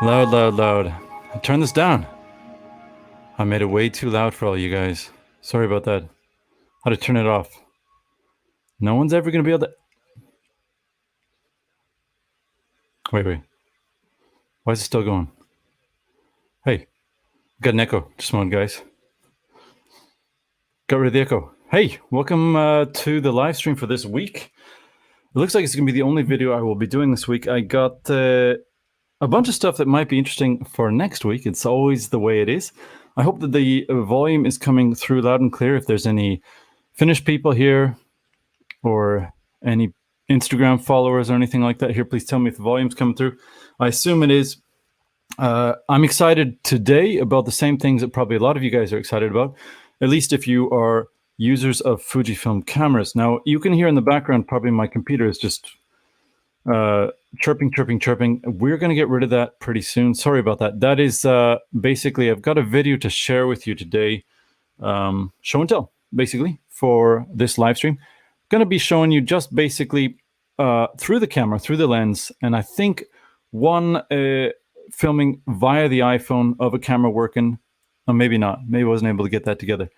Loud, loud, loud. Turn this down. I made it way too loud for all you guys. Sorry about that. How to turn it off. No one's ever going to be able to... Wait. Why is it still going? Hey, got an echo. Just a moment, guys. Got rid of the echo. Hey, welcome to the live stream for this week. It looks like it's going to be the only video I will be doing this week. I got a bunch of stuff that might be interesting for next week. It's always the way it is. I hope that the volume is coming through loud and clear. If there's any Finnish people here or any Instagram followers or anything like that here, please tell me if the volume's coming through. I assume it is. I'm excited today about the same things that probably a lot of you guys are excited about, at least if you are users of Fujifilm cameras. Now, you can hear in the background, probably my computer is just chirping. We're going to get rid of that pretty soon. Sorry about that. That is basically, I've got a video to share with you today, show and tell, basically, for this live stream. Going to be showing you just basically through the camera, through the lens, and I think one filming via the iPhone of a camera working, or maybe not, maybe I wasn't able to get that together,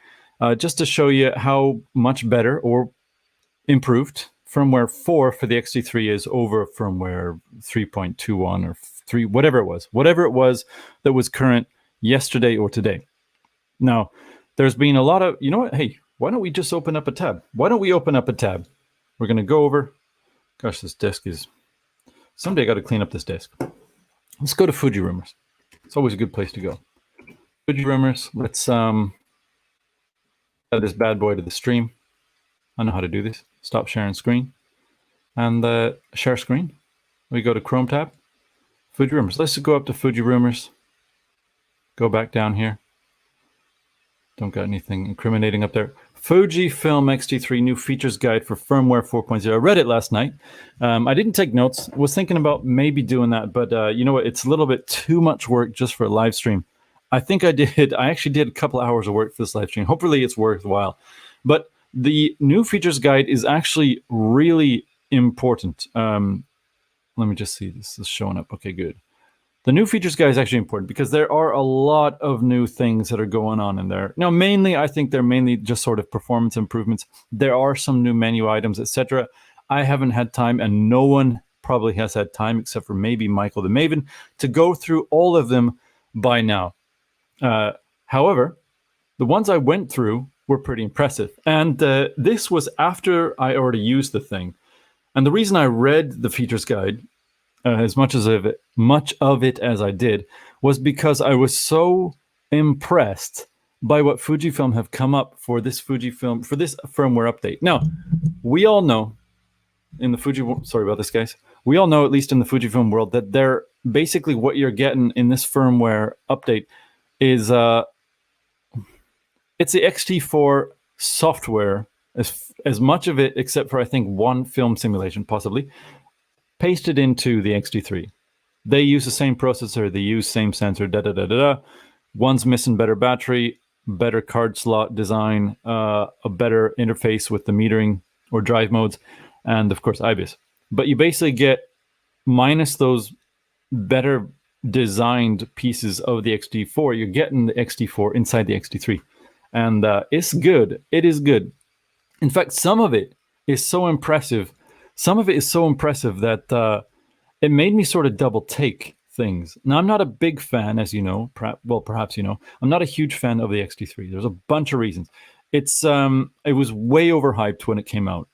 just to show you how much better or improved firmware 4 for the X-T3 is over firmware 3.21 or 3, whatever it was that was current yesterday or today. Now, there's been a lot of, you know what, hey, why don't we just open up a tab? We're going to go over, gosh, this desk is, someday I got to clean up this desk. Let's go to Fuji Rumors. It's always a good place to go. Fuji Rumors, let's add this bad boy to the stream. I know how to do this. Stop sharing screen. And share screen. We go to Chrome tab. Fuji Rumors. Let's go up to Fuji Rumors. Go back down here. Don't got anything incriminating up there. Fujifilm X-T3 new features guide for firmware 4.0. I read it last night. I didn't take notes. Was thinking about maybe doing that, but you know what? It's a little bit too much work just for a live stream. I think I actually did a couple hours of work for this live stream. Hopefully it's worthwhile. But the new features guide is actually really important. Let me just see. This is showing up. Okay, good. The new features guide is actually important because there are a lot of new things that are going on in there. Now, mainly, I think they're mainly just sort of performance improvements. There are some new menu items, etc. I haven't had time, and no one probably has had time except for maybe Michael the Maven to go through all of them by now. However, the ones I went through were pretty impressive. And this was after I already used the thing. And the reason I read the features guide as much of it as I did was because I was so impressed by what Fujifilm have come up for this firmware update. Now, we all know in the sorry about this, guys. We all know, at least in the Fujifilm world, that they're basically what you're getting in this firmware update is it's the X-T4 software, as much of it, except for I think one film simulation, possibly, pasted into the X-T3. They use the same processor, they use same sensor, One's missing better battery, better card slot design, a better interface with the metering or drive modes, and of course IBIS. But you basically get, minus those better designed pieces of the X-T4, you're getting the X-T4 inside the X-T3. And it's good. It is good. In fact, some of it is so impressive. Some of it is so impressive that it made me sort of double take things. Now, I'm not a big fan, as you know, perhaps you know, I'm not a huge fan of the X-T3. There's a bunch of reasons. It was way overhyped when it came out.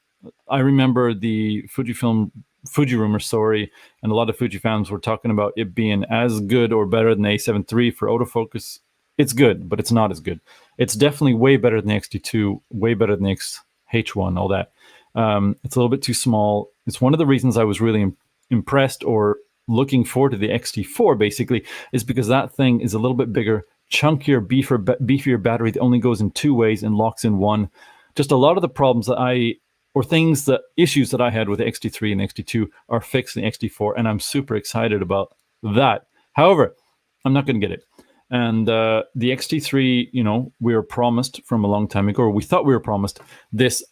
I remember the Fuji rumors, sorry, and a lot of Fuji fans were talking about it being as good or better than the A7 III for autofocus. It's good, but it's not as good. It's definitely way better than the X-T2, way better than the X-H1, all that. It's a little bit too small. It's one of the reasons I was really impressed or looking forward to the X-T4, basically, is because that thing is a little bit bigger, chunkier, beefier battery that only goes in 2 ways and locks in one. Just a lot of the problems that issues that I had with the X-T3 and X-T2 are fixed in the X-T4, and I'm super excited about that. However, I'm not going to get it. And the X-T3, you know, we were promised from a long time ago, or we thought we were promised this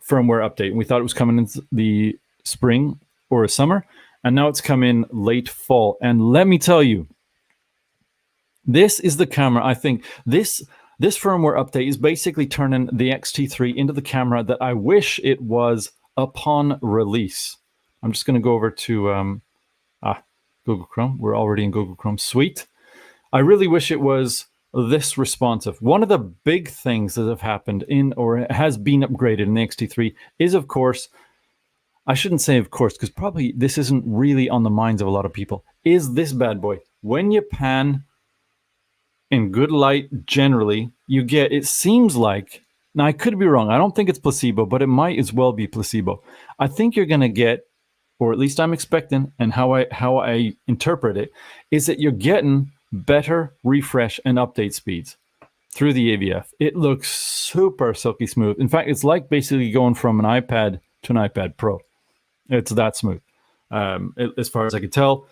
firmware update. We thought it was coming in the spring or summer, and now it's come in late fall. And let me tell you, this is the camera. I think this firmware update is basically turning the X-T3 into the camera that I wish it was upon release. I'm just going to go over to Google Chrome. We're already in Google Chrome. Sweet. I really wish it was this responsive. One of the big things that have happened or has been upgraded in the X-T3 is, of course, I shouldn't say of course, because probably this isn't really on the minds of a lot of people, is this bad boy. When you pan in good light, generally, you get, it seems like, now I could be wrong, I don't think it's placebo, but it might as well be placebo. I think you're going to get, or at least I'm expecting, and how I interpret it, is that you're getting better refresh and update speeds through the AVF. It looks super silky smooth. In fact, it's like basically going from an iPad to an iPad Pro. It's that smooth, as far as I could tell.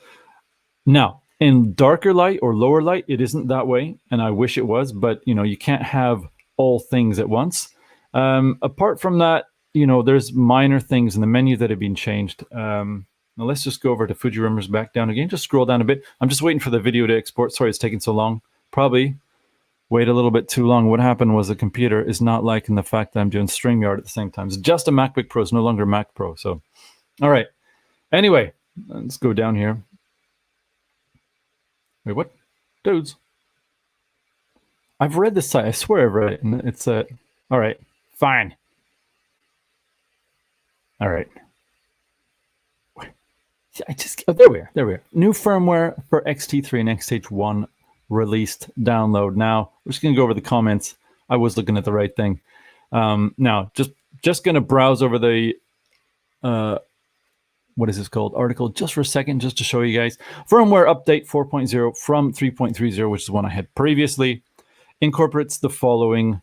Now, in darker light or lower light, it isn't that way, and I wish it was, but you know, you can't have all things at once. Apart from that, you know, there's minor things in the menu that have been changed. Now let's just go over to Fuji rumors, back down again. Just scroll down a bit. I'm just waiting for the video to export. Sorry, it's taking so long. Probably wait a little bit too long. What happened was the computer is not liking the fact that I'm doing StreamYard at the same time. It's just a MacBook Pro. It's no longer a Mac Pro. So, all right. Anyway, let's go down here. Wait, what? Dudes. I've read this site. I swear I've read it. And it's all right. Fine. All right. There we are. New firmware for X-T3 and X-H1 released. Download now. We're just going to go over the comments. I was looking at the right thing. Now, just going to browse over the what is this called? Article just for a second, just to show you guys. Firmware update 4.0 from 3.30, which is one I had previously, incorporates the following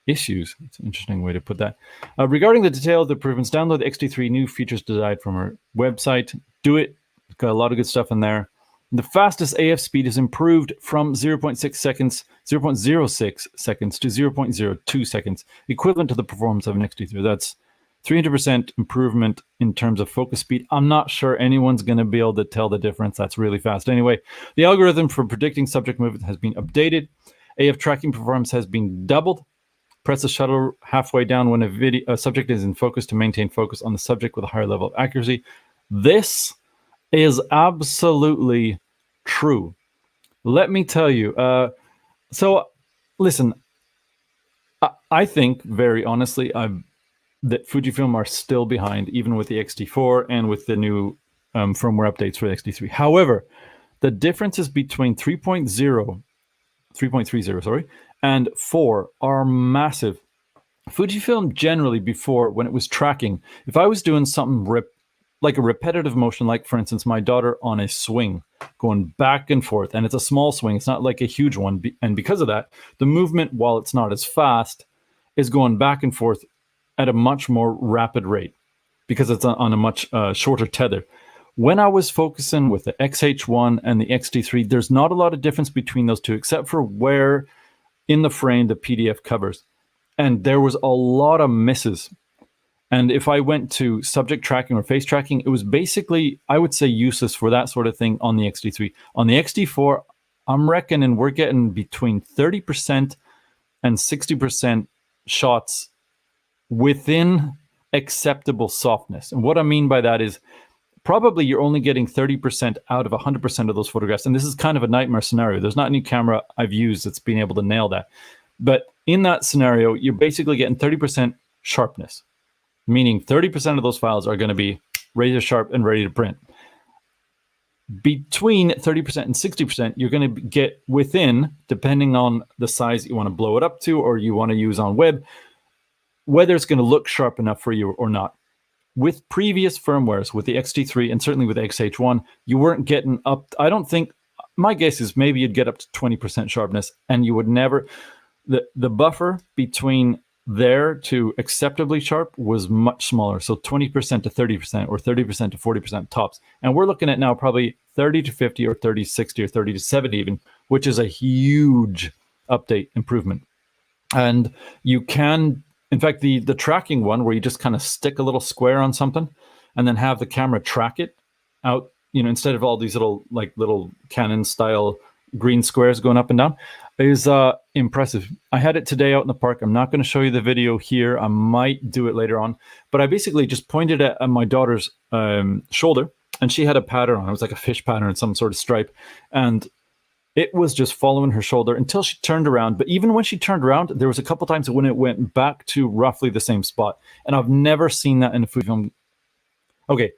issues. It's an interesting way to put that. Regarding the detailed improvements, download the X-T3 new features derived from our website. Do it. It's got a lot of good stuff in there. The fastest AF speed is improved from 0.06 seconds to 0.02 seconds, equivalent to the performance of an X-T3. That's 300% improvement in terms of focus speed. I'm not sure anyone's going to be able to tell the difference. That's really fast. Anyway, the algorithm for predicting subject movement has been updated. AF tracking performance has been doubled. Press the shutter halfway down when a subject is in focus to maintain focus on the subject with a higher level of accuracy. This is absolutely true. Let me tell you. So, listen, I think, very honestly, that Fujifilm are still behind, even with the X-T4 and with the new firmware updates for the X-T3. However, the differences between 3.30, and 4 are massive. Fujifilm generally before, when it was tracking, if I was doing something like a repetitive motion, like for instance, my daughter on a swing, going back and forth, and it's a small swing, it's not like a huge one, and because of that, the movement, while it's not as fast, is going back and forth at a much more rapid rate because it's on a much shorter tether. When I was focusing with the X-H1 and the X-T3, there's not a lot of difference between those two, except for where in the frame the PDF covers. And there was a lot of misses. And if I went to subject tracking or face tracking, it was basically, I would say, useless for that sort of thing on the X-T3. On the X-T4, I'm reckoning we're getting between 30% and 60% shots within acceptable softness. And what I mean by that is probably you're only getting 30% out of 100% of those photographs. And this is kind of a nightmare scenario. There's not any camera I've used that's been able to nail that. But in that scenario, you're basically getting 30% sharpness, meaning 30% of those files are going to be razor sharp and ready to print. Between 30% and 60%, you're going to get within, depending on the size you want to blow it up to or you want to use on web, whether it's going to look sharp enough for you or not. With previous firmwares, with the X-T3 and certainly with XH1, you weren't getting up. I don't think, my guess is maybe you'd get up to 20% sharpness, and you would never, the buffer between there to acceptably sharp was much smaller. So 20% to 30% or 30% to 40% tops. And we're looking at now probably 30 to 50 or 30 to 60 or 30 to 70 even, which is a huge update improvement. And you can, in fact, the tracking one where you just kind of stick a little square on something and then have the camera track it out, you know, instead of all these little Canon style green squares going up and down, is impressive. I had it today out in the park. I'm not going to show you the video here. I might do it later on, but I basically just pointed at my daughter's shoulder, and she had a pattern on. It was like a fish pattern, some sort of stripe, and it was just following her shoulder until she turned around. But even when she turned around, there was a couple times when it went back to roughly the same spot, and I've never seen that in a Fujifilm. Okay,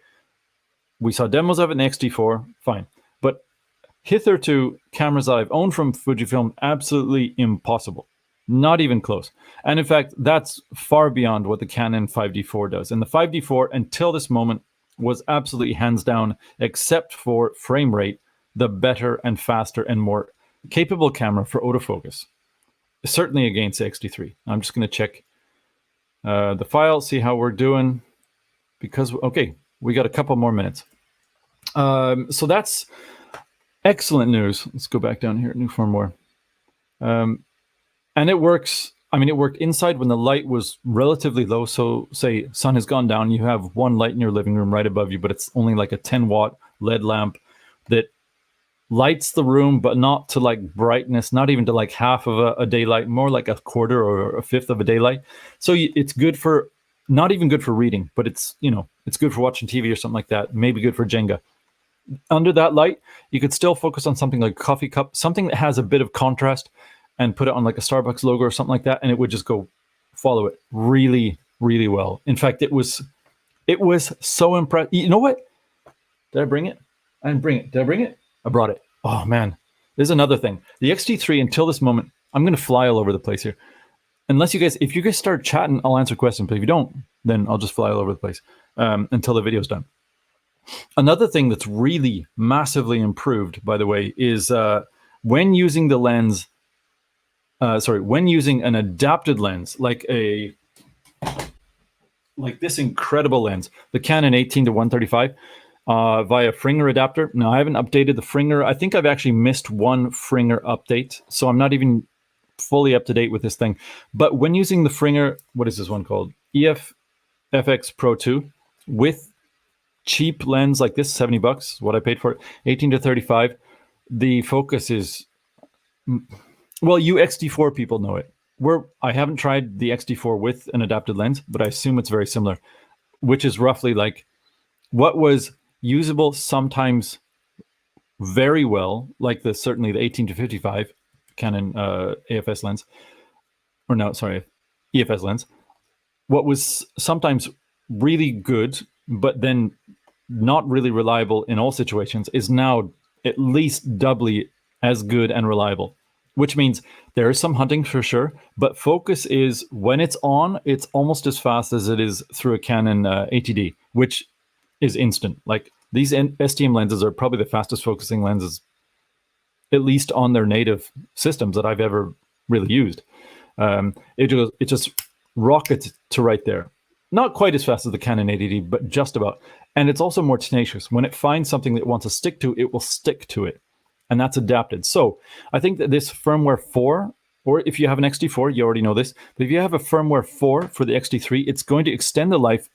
we saw demos of it in X-T4, fine, but hitherto, cameras that I've owned from Fujifilm, absolutely impossible. Not even close. And in fact, that's far beyond what the Canon 5D4 does. And the 5D4, until this moment, was absolutely hands down, except for frame rate, the better and faster and more capable camera for autofocus. Certainly against X-T3. I'm just going to check the file, see how we're doing. Because, okay, we got a couple more minutes. So that's excellent news. Let's go back down here, new firmware. And it works. I mean, it worked inside when the light was relatively low. So say sun has gone down, you have one light in your living room right above you, but it's only like a 10-watt LED lamp that lights the room, but not to like brightness, not even to like half of a daylight, more like a quarter or a fifth of a daylight. So it's good for, not even good for reading, but it's, you know, it's good for watching TV or something like that. Maybe good for Jenga. Under that light, you could still focus on something like a coffee cup, something that has a bit of contrast, and put it on like a Starbucks logo or something like that, and it would just go follow it really, really well. In fact, it was so impressive. You know what? Did I bring it? I didn't bring it. Did I bring it? I brought it. Oh man, there's another thing. The X-T3 until this moment, I'm going to fly all over the place here. Unless you guys, if you guys start chatting, I'll answer questions. But if you don't, then I'll just fly all over the place until the video's done. Another thing that's really massively improved, by the way, is when using the lens, when using an adapted lens, like this incredible lens, the Canon 18-135 via Firmware adapter. Now, I haven't updated the Firmware. I think I've actually missed one Firmware update, so I'm not even fully up to date with this thing. But when using the Firmware, what is this one called? FX Pro 2 with cheap lens like this, $70, what I paid for it, 18-35. The focus is, well, you X-T4 people know it. I haven't tried the X-T4 with an adapted lens, but I assume it's very similar, which is roughly like what was usable sometimes very well, like certainly the 18-55 Canon AFS lens, or no, sorry, EFS lens. What was sometimes really good, but then not really reliable in all situations, is now at least doubly as good and reliable, which means there is some hunting for sure, but focus is, when it's on, it's almost as fast as it is through a Canon ATD, which is instant. Like these STM lenses are probably the fastest focusing lenses, at least on their native systems, that I've ever really used. It just rockets to right there. Not quite as fast as the Canon ATD, but just about. And it's also more tenacious. When it finds something that it wants to stick to, it will stick to it. And that's adapted. So I think that this Firmware 4 or if you have an X-T4, you already know this, but if you have a firmware 4 for the X-T3, it's going to extend the life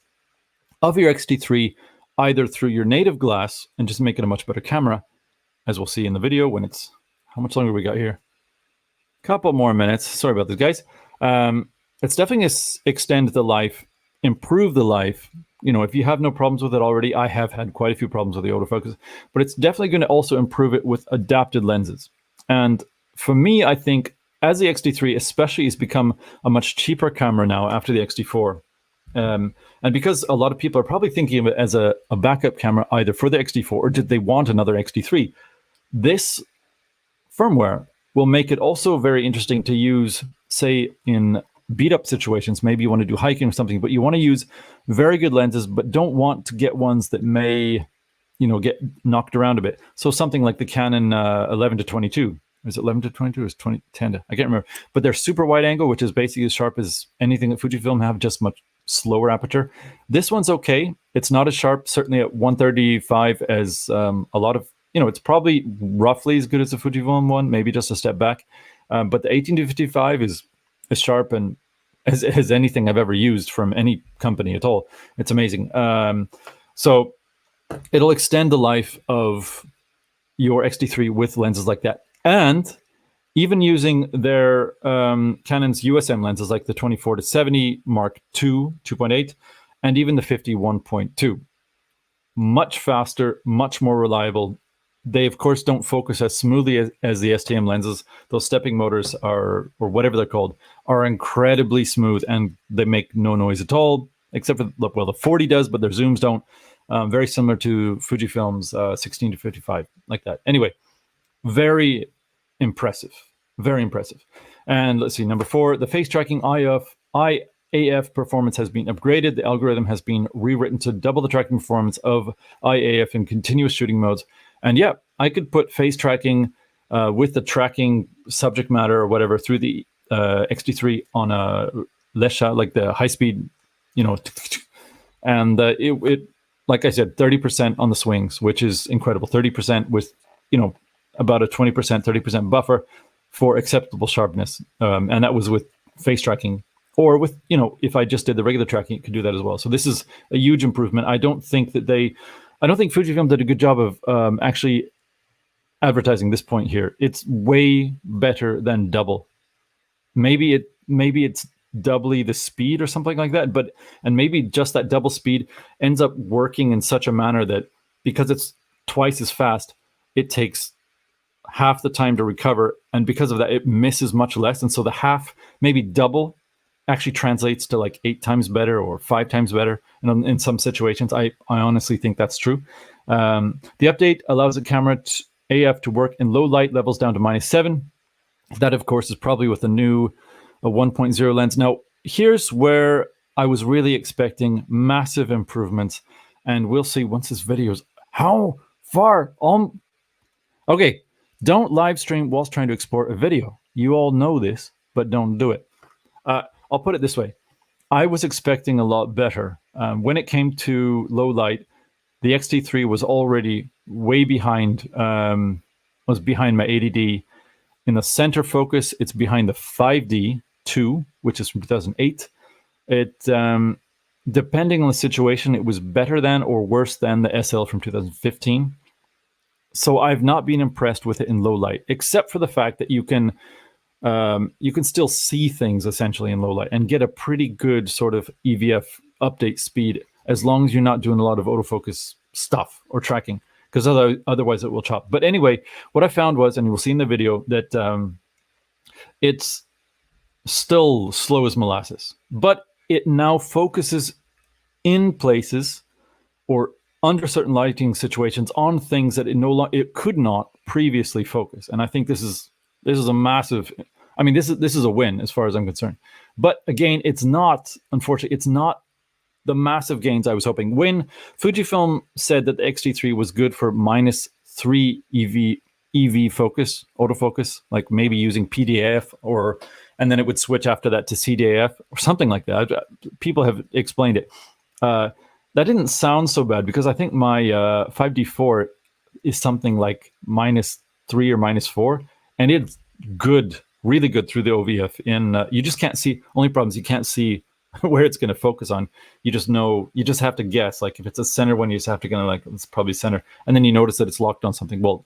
of your X-T3 either through your native glass and just make it a much better camera, as we'll see in the video when it's, how much longer we got here? Couple more minutes. Sorry about this, guys. It's definitely going to extend the life, improve the life. You know, if you have no problems with it already, I have had quite a few problems with the autofocus, but it's definitely going to also improve it with adapted lenses. And for me, I think as the X-T3 especially has become a much cheaper camera now after the X-T4, and because a lot of people are probably thinking of it as a backup camera either for the X-T4 or did they want another X-T3, this firmware will make it also very interesting to use, say, in beat-up situations. Maybe you want to do hiking or something, but you want to use very good lenses, but don't want to get ones that may, you know, get knocked around a bit. So something like the Canon 11-22. Is it 11-22 or is it 10 to? I can't remember. But they're super wide angle, which is basically as sharp as anything that Fujifilm have, just much slower aperture. This one's okay. It's not as sharp, certainly at 135 as a lot of, you know, it's probably roughly as good as the Fujifilm one, maybe just a step back. But the 18-55 is as sharp and as anything I've ever used from any company at all. It's amazing. So it'll extend the life of your X-T3 with lenses like that. And even using their Canon's USM lenses like the 24-70 Mark II 2.8 and even the 51.2. Much faster, much more reliable. They, of course, don't focus as smoothly as the STM lenses. Those stepping motors are, or whatever they're called, are incredibly smooth and they make no noise at all, except for, well, the 40 does, but their zooms don't. Very similar to Fujifilm's 16-55, like that. Anyway, very impressive. Very impressive. And let's see, number 4, the face tracking IAF performance has been upgraded. The algorithm has been rewritten to double the tracking performance of IAF in continuous shooting modes. And yeah, I could put face tracking with the tracking subject matter or whatever through the X-T3 on a less shot, like the high speed, you know, and it like I said, 30% on the swings, which is incredible. 30% with, you know, about a 20%, 30% buffer for acceptable sharpness. And that was with face tracking, or with, you know, if I just did the regular tracking, it could do that as well. So this is a huge improvement. I don't think Fujifilm did a good job of actually advertising this point here. It's way better than double. Maybe it's doubly the speed or something like that, and maybe just that double speed ends up working in such a manner that because it's twice as fast, it takes half the time to recover, and because of that, it misses much less. And so the half, maybe double, actually translates to like 8 times better or 5 times better. And in some situations, I honestly think that's true. The update allows the camera AF to work in low light levels down to -7. That, of course, is probably with a new 1.0 lens. Now, here's where I was really expecting massive improvements, and we'll see once this video's how far on. Okay, don't live stream whilst trying to export a video. You all know this, but don't do it. I'll put it this way. I was expecting a lot better. When it came to low light, the X-T3 was already way behind, was behind my 80D. In the center focus, it's behind the 5D2, which is from 2008. It, depending on the situation, it was better than or worse than the SL from 2015. So I've not been impressed with it in low light, except for the fact that you can still see things essentially in low light and get a pretty good sort of EVF update speed as long as you're not doing a lot of autofocus stuff or tracking, because otherwise it will chop. But anyway, what I found was, and you'll see in the video, that it's still slow as molasses, but it now focuses in places or under certain lighting situations on things that it could not previously focus. And I think this is a massive, I mean, this is a win as far as I'm concerned. But again, it's not, unfortunately, it's not the massive gains I was hoping. When Fujifilm said that the X-T3 was good for -3 EV focus, autofocus, like maybe using PDAF, and then it would switch after that to CDAF or something like that. People have explained it. That didn't sound so bad, because I think my 5D4 is something like -3 or -4, and it's good really good through the OVF. You just can't see. Only problem is you can't see where it's going to focus on. You just know. You just have to guess. Like if it's a center one, you just have to kind of like, it's probably center, and then you notice that it's locked on something. Well,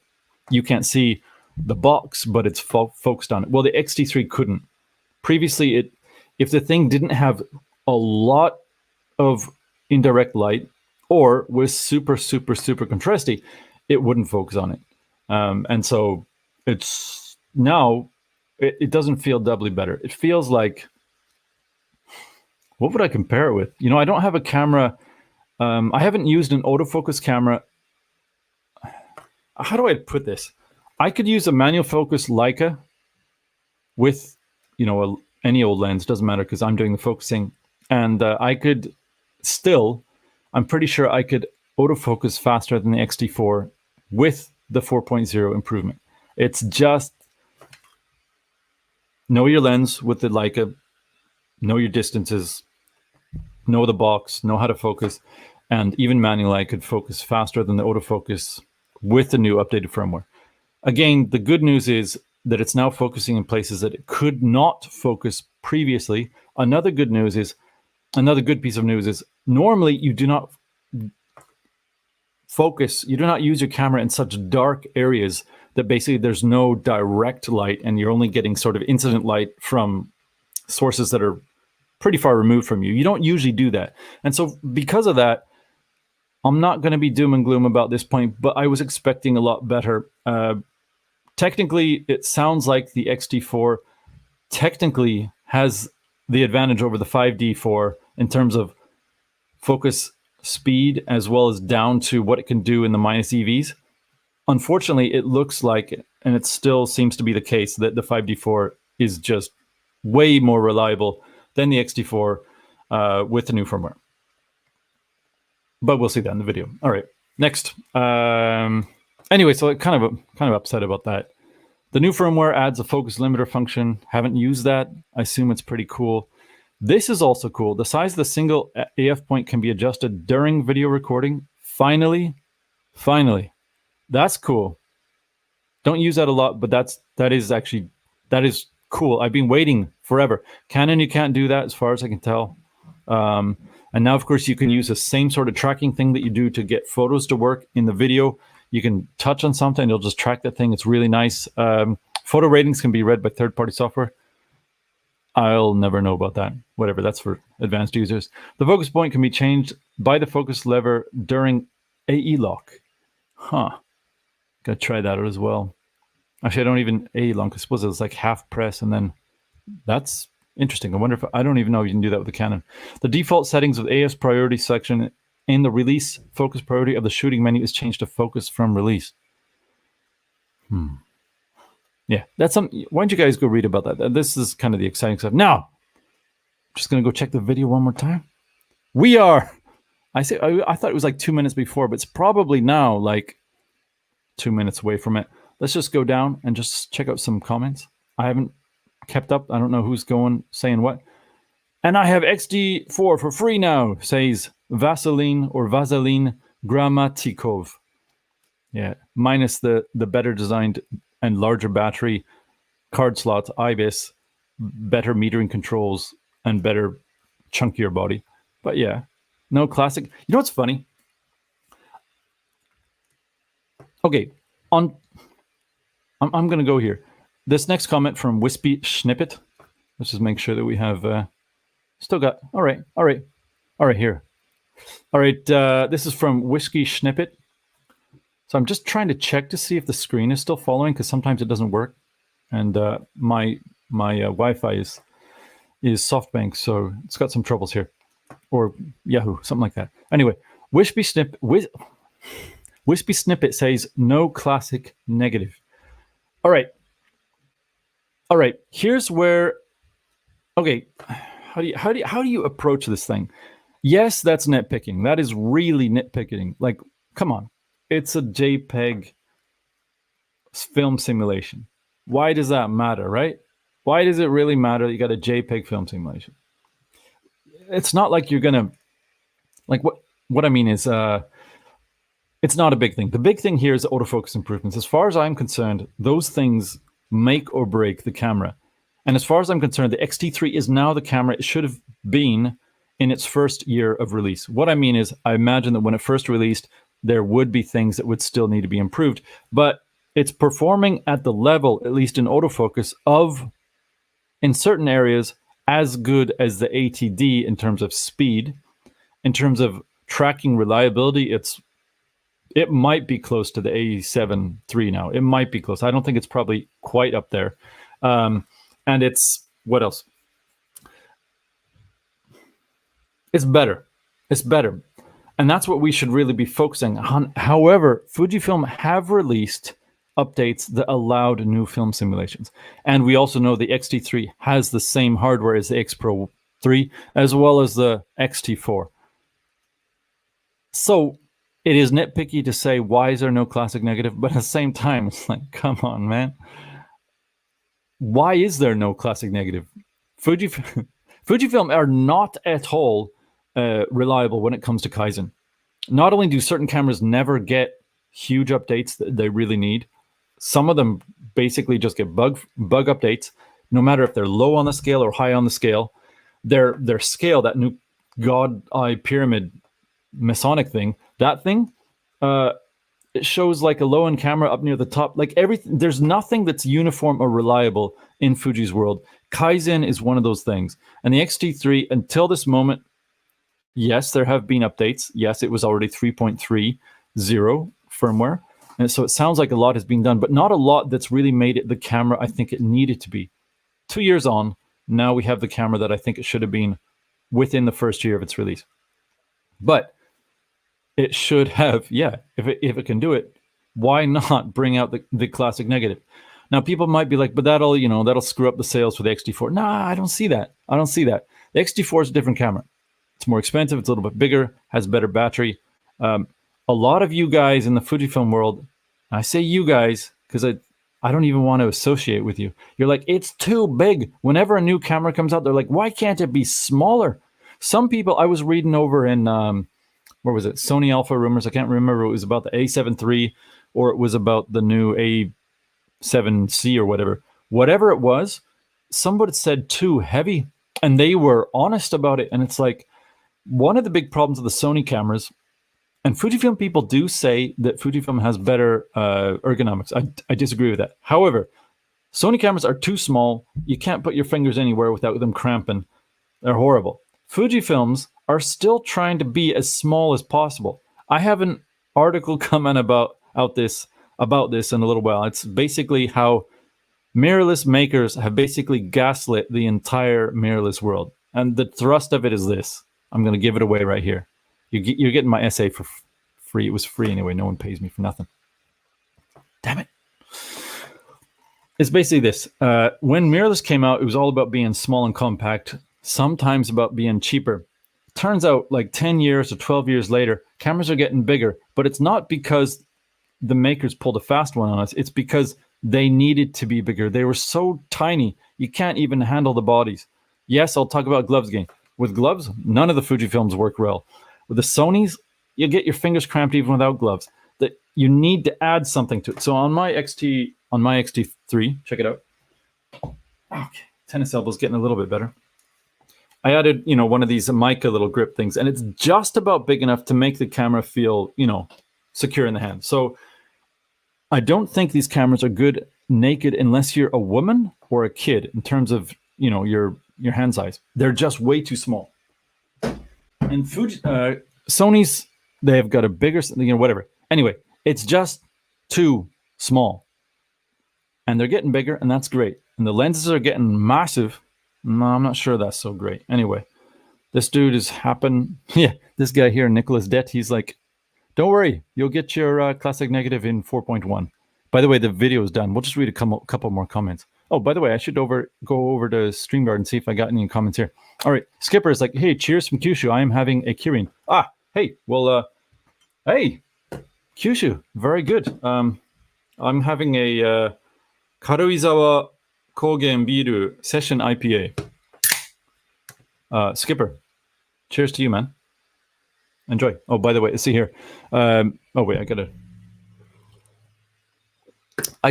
you can't see the box, but it's focused on it. Well, the X-T3 couldn't. Previously, if the thing didn't have a lot of indirect light or was super contrasty, it wouldn't focus on it. And so it's now it doesn't feel doubly better. It feels like, what would I compare it with? You know, I don't have a camera. I haven't used an autofocus camera. How do I put this? I could use a manual focus Leica with, you know, any old lens, doesn't matter because I'm doing the focusing. And I could still, I'm pretty sure I could autofocus faster than the X-T4 with the 4.0 improvement. It's just know your lens with the Leica, know your distances, know the box, know how to focus. And even manually, I could focus faster than the autofocus with the new updated firmware. Again, the good news is that it's now focusing in places that it could not focus previously. Another good piece of news is normally you do not focus, you do not use your camera in such dark areas that basically there's no direct light and you're only getting sort of incident light from sources that are pretty far removed from you. You don't usually do that. And so because of that, I'm not going to be doom and gloom about this point, but I was expecting a lot better. Technically, it sounds like the X-T4 technically has the advantage over the 5D4 in terms of focus speed as well as down to what it can do in the minus EVs. Unfortunately, it looks like, and it still seems to be the case, that the 5D4 is just way more reliable than the X-T4 with the new firmware. But we'll see that in the video. All right, next. Anyway, so kind of upset about that. The new firmware adds a focus limiter function. Haven't used that. I assume it's pretty cool. This is also cool. The size of the single AF point can be adjusted during video recording. Finally, that's cool. Don't use that a lot, but that is cool. I've been waiting forever. Canon, you can't do that as far as I can tell. And now, of course, you can use the same sort of tracking thing that you do to get photos to work in the video. You can touch on something, it'll just track that thing. It's really nice. Photo ratings can be read by third-party software. I'll never know about that. Whatever, that's for advanced users. The focus point can be changed by the focus lever during AE lock. Huh. Gotta try that out as well. Actually, I don't even AE lock. I suppose it's like half press and then that's interesting. I wonder if, I don't even know if you can do that with the Canon. The default settings of AF's priority section in the release focus priority of the shooting menu is changed to focus from release. Yeah, that's something. Why don't you guys go read about that? This is kind of the exciting stuff. Now, just gonna go check the video one more time. We are. I thought it was like 2 minutes before, but it's probably now like 2 minutes away from it. Let's just go down and just check out some comments. I haven't kept up. I don't know who's saying what. And I have X-T4 for free now, says Vaseline Gramatikov. Yeah, minus the better designed and larger battery, card slots, IBIS, better metering controls, and better chunkier body. But yeah, no classic. You know what's funny? Okay, I'm going to go here. This next comment from Wispy Snippet. Let's just make sure that we have still got. All right here. All right, this is from Whiskey Snippet. So I'm just trying to check to see if the screen is still following because sometimes it doesn't work, and my Wi-Fi is SoftBank, so it's got some troubles here, or Yahoo, something like that. Anyway, Wispy Snippet says no classic negative. All right. Here's where. Okay, how do you approach this thing? Yes, that's nitpicking. That is really nitpicking. Like, come on. It's a JPEG film simulation. Why does that matter, right? Why does it really matter that you got a JPEG film simulation? It's not like you're gonna, like what I mean is, it's not a big thing. The big thing here is autofocus improvements. As far as I'm concerned, those things make or break the camera. And as far as I'm concerned, the X-T3 is now the camera it should have been in its first year of release. What I mean is, I imagine that when it first released, there would be things that would still need to be improved, but it's performing at the level, at least in autofocus, of, in certain areas, as good as the ATD in terms of speed. In terms of tracking reliability, it might be close to the A7 III now. It might be close. I don't think it's probably quite up there. And it's, what else? It's better. It's better. And that's what we should really be focusing on. However, Fujifilm have released updates that allowed new film simulations. And we also know the X-T3 has the same hardware as the X Pro 3, as well as the X-T4. So it is nitpicky to say, why is there no classic negative? But at the same time, it's like, come on, man. Why is there no classic negative? Fujifilm are not at all reliable when it comes to Kaizen. Not only do certain cameras never get huge updates that they really need, some of them basically just get bug updates, no matter if they're low on the scale or high on the scale. Their scale, that new God Eye pyramid Masonic thing, that thing, it shows like a low-end camera up near the top. Like everything, there's nothing that's uniform or reliable in Fuji's world. Kaizen is one of those things. And the X-T3, until this moment, yes, there have been updates. Yes, it was already 3.30 firmware. And so it sounds like a lot has been done, but not a lot that's really made it the camera I think it needed to be. 2 years on, now we have the camera that I think it should have been within the first year of its release. But it should have, yeah, if it can do it, why not bring out the classic negative? Now, people might be like, but that'll screw up the sales for the X-T4. Nah, I don't see that. I don't see that. The X-T4 is a different camera. It's more expensive. It's a little bit bigger, has better battery. A lot of you guys in the Fujifilm world, I say you guys because I don't even want to associate with you. You're like, it's too big. Whenever a new camera comes out, they're like, why can't it be smaller? Some people, I was reading over in, where was it? Sony Alpha Rumors. I can't remember. It was about the A7 III or it was about the new A7C or whatever. Whatever it was, somebody said too heavy and they were honest about it. And it's like, one of the big problems of the Sony cameras, and Fujifilm people do say that Fujifilm has better ergonomics. I disagree with that. However, Sony cameras are too small. You can't put your fingers anywhere without them cramping. They're horrible. Fujifilms are still trying to be as small as possible. I have an article coming about this in a little while. It's basically how mirrorless makers have basically gaslit the entire mirrorless world. And the thrust of it is this. I'm going to give it away right here. You're getting my essay for free. It was free anyway. No one pays me for nothing. Damn it. It's basically this. When mirrorless came out, it was all about being small and compact, sometimes about being cheaper. Turns out like 10 years or 12 years later, cameras are getting bigger, but it's not because the makers pulled a fast one on us. It's because they needed to be bigger. They were so tiny, you can't even handle the bodies. Yes, I'll talk about gloves again. With gloves, none of the Fujifilms work well. With the Sonys, you get your fingers cramped even without gloves. That you need to add something to it. So on my X-T3, check it out. Okay, tennis elbow's getting a little bit better. I added, one of these mica little grip things, and it's just about big enough to make the camera feel, secure in the hand. So I don't think these cameras are good naked unless you're a woman or a kid in terms of, your hand size. They're just way too small. And Sony's, they've got a bigger, whatever. Anyway, it's just too small. And they're getting bigger, and that's great. And the lenses are getting massive. No, I'm not sure that's so great. Anyway, this dude is this guy here, Nicholas Det, he's like, don't worry, you'll get your classic negative in 4.1. By the way, the video is done. We'll just read a couple more comments. Oh, by the way, I should go over to StreamYard and see if I got any comments here. All right, Skipper is like, hey, cheers from Kyushu. I am having a Kirin. Hey, well, hey, Kyushu, very good. I'm having a Karuizawa Kogen Biru Session IPA. Skipper, cheers to you, man. Enjoy. Oh, by the way, let's see here. I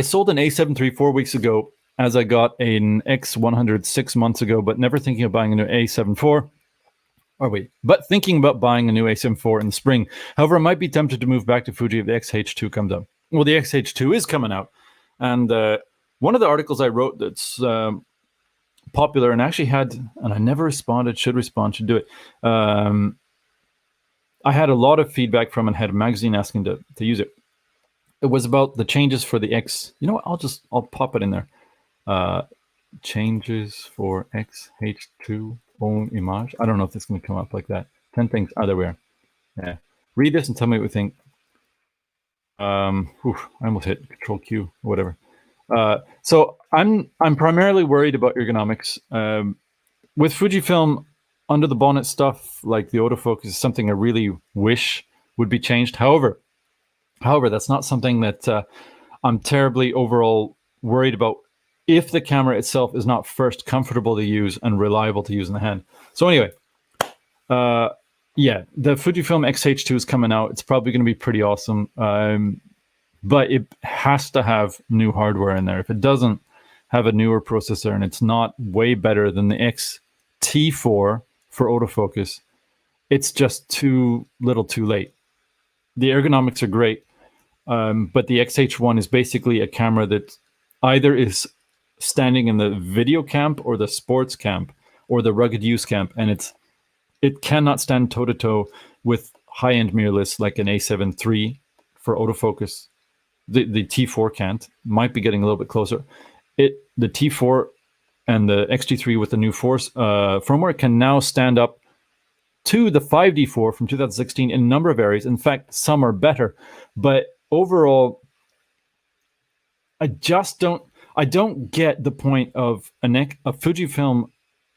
sold an A7 III 4 weeks ago. as I got an X100 6 months ago, but never thinking of buying a new A7 IV. But thinking about buying a new A7 IV in the spring. However, I might be tempted to move back to Fuji if the XH2 comes out. Well, the XH2 is coming out. And one of the articles I wrote that's popular and actually had, and I never responded, should do it. I had a lot of feedback from and had a magazine asking to use it. It was about the changes for the X. You know what? I'll pop it in there. Changes for XH2 own image. I don't know if this is going to come up like that. 10 things. Oh, there we are. Yeah. Read this and tell me what you think. I almost hit Control Q or whatever. So I'm primarily worried about ergonomics. With Fujifilm, under the bonnet stuff like the autofocus is something I really wish would be changed. However, that's not something that I'm terribly overall worried about if the camera itself is not first comfortable to use and reliable to use in the hand. So anyway, yeah, the Fujifilm X-H2 is coming out. It's probably going to be pretty awesome, but it has to have new hardware in there. If it doesn't have a newer processor and it's not way better than the X-T3 for autofocus, it's just too little too late. The ergonomics are great, but the XH1 is basically a camera that either is standing in the video camp or the sports camp or the rugged use camp, and it cannot stand toe-to-toe with high-end mirrorless like an A7 III for autofocus. The T4 can't. Might be getting a little bit closer. The T4 and the X-T3 with the new firmware can now stand up to the 5D4 from 2016 in a number of areas. In fact, some are better. But overall, I don't get the point of a Fujifilm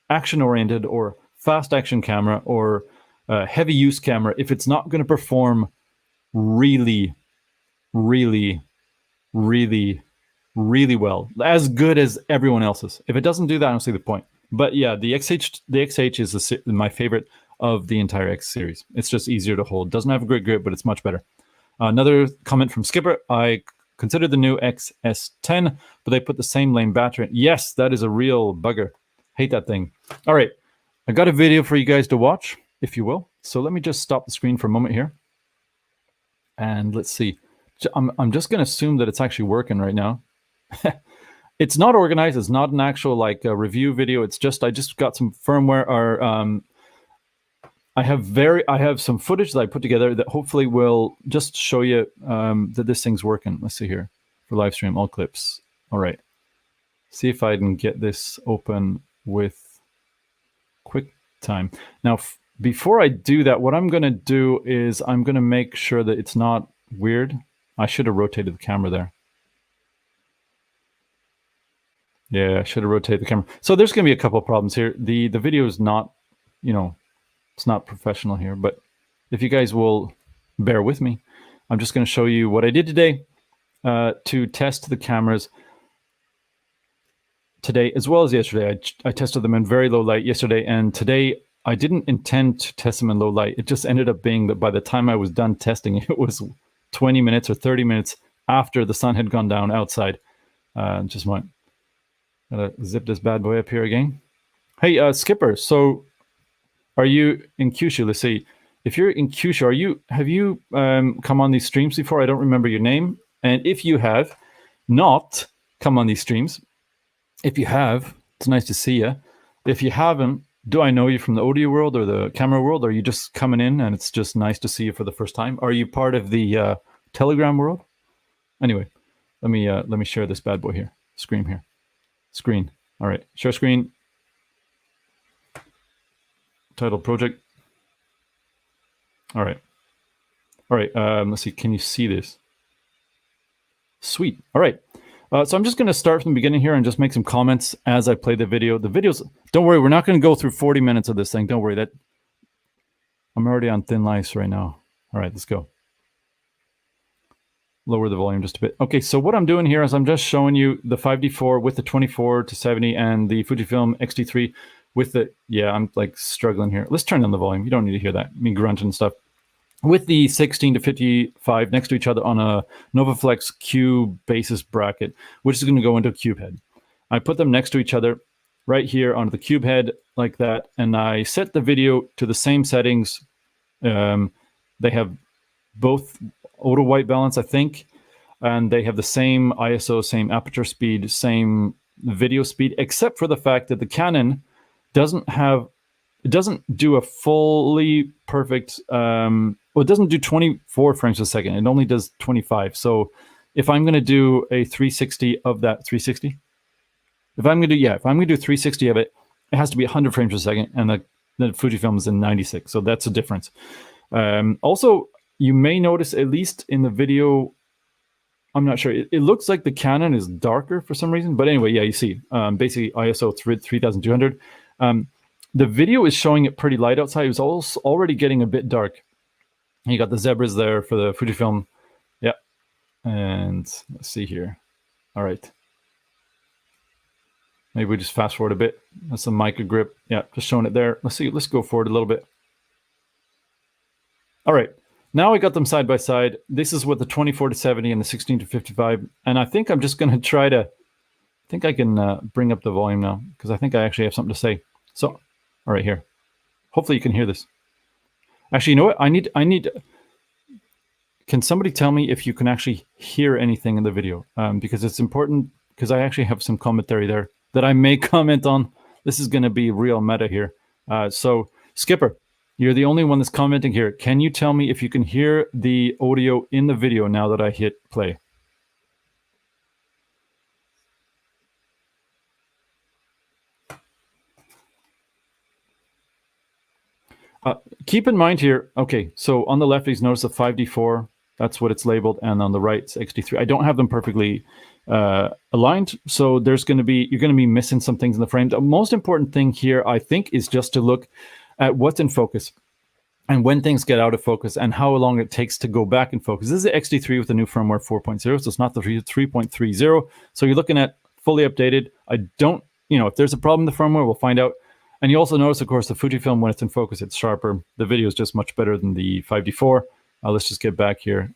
action-oriented or fast action camera or heavy use camera if it's not going to perform really, really, really, really well, as good as everyone else's. If it doesn't do that, I don't see the point. But yeah, the XH is my favorite of the entire X series. It's just easier to hold. Doesn't have a great grip, but it's much better. Another comment from Skipper: I consider the new XS10, but they put the same lame battery in. Yes, that is a real bugger. Hate that thing. All right, I got a video for you guys to watch, if you will. So let me just stop the screen for a moment here, and let's see. I'm just going to assume that it's actually working right now. It's not organized. It's not an actual like review video. It's just I just got some firmware or I have some footage that I put together that hopefully will just show you that this thing's working. Let's see here for live stream, all clips. All right. See if I can get this open with QuickTime. Now, before I do that, what I'm going to do is I'm going to make sure that it's not weird. I should have rotated the camera there. Yeah, I should have rotated the camera. So there's going to be a couple of problems here. The video is not, you know, it's not professional here, but if you guys will bear with me, I'm just going to show you what I did today to test the cameras today as well as yesterday. I tested them in very low light yesterday, and today I didn't intend to test them in low light. It just ended up being that by the time I was done testing, it was 20 minutes or 30 minutes after the sun had gone down outside. Just went, gotta zip this bad boy up here again. Hey, Skipper, so are you in Kyushu? Let's see. If you're in Kyushu, have you come on these streams before? I don't remember your name. And if you have not come on these streams, if you have, it's nice to see you. If you haven't, do I know you from the audio world or the camera world? Or are you just coming in and it's just nice to see you for the first time? Are you part of the Telegram world? Anyway, let me share this bad boy here. Screen here. Screen. All right. Share screen. Title project. All right. All right. Let's see. Can you see this? Sweet. All right. So I'm just going to start from the beginning here and just make some comments as I play the video. The videos, don't worry, we're not going to go through 40 minutes of this thing. Don't worry. That I'm already on thin ice right now. All right, let's go. Lower the volume just a bit. Okay, so what I'm doing here is I'm just showing you the 5D4 with the 24-70 and the Fujifilm X-T3 with the, yeah, I'm like struggling here. Let's turn down the volume. You don't need to hear that, me grunting and stuff. With the 16-55 next to each other on a NovaFlex Cube basis bracket, which is going to go into a cube head. I put them next to each other right here onto the cube head like that, and I set the video to the same settings. They have both auto white balance, I think, and they have the same ISO, same aperture speed, same video speed, except for the fact that the Canon doesn't do a fully perfect, well, it doesn't do 24 frames per second. It only does 25. So if I'm going to do a 360 of that 360, if I'm going to do 360 of it, it has to be 100 frames per second, and the Fujifilm is in 96. So that's a difference. Also, you may notice, at least in the video, I'm not sure. It looks like the Canon is darker for some reason. But anyway, yeah, you see, basically ISO 3200. The video is showing it pretty light outside. It was also already getting a bit dark. You got the zebras there for the Fujifilm. Yeah. And let's see here. All right. Maybe we just fast forward a bit. That's a mica grip. Yeah, just showing it there. Let's see. Let's go forward a little bit. All right. Now I got them side by side. This is with the 24-70 and the 16-55. And I think I'm just going to try to, I think I can bring up the volume now, because I think I actually have something to say. So, all right, here. Hopefully you can hear this. Actually, you know what? I need, can somebody tell me if you can actually hear anything in the video? Because it's important, because I actually have some commentary there that I may comment on. This is going to be real meta here. So, Skipper, you're the only one that's commenting here. Can you tell me if you can hear the audio in the video now that I hit play? Keep in mind here, okay, so on the left, please notice the 5D4. That's what it's labeled. And on the right, it's X-T3. I don't have them perfectly aligned. So you're going to be missing some things in the frame. The most important thing here, I think, is just to look at what's in focus and when things get out of focus and how long it takes to go back in focus. This is the X-T3 with the new firmware 4.0, so it's not the 3.30. So you're looking at fully updated. I don't, if there's a problem in the firmware, we'll find out. And you also notice, of course, the Fujifilm, when it's in focus, it's sharper. The video is just much better than the 5D4. Let's just get back here.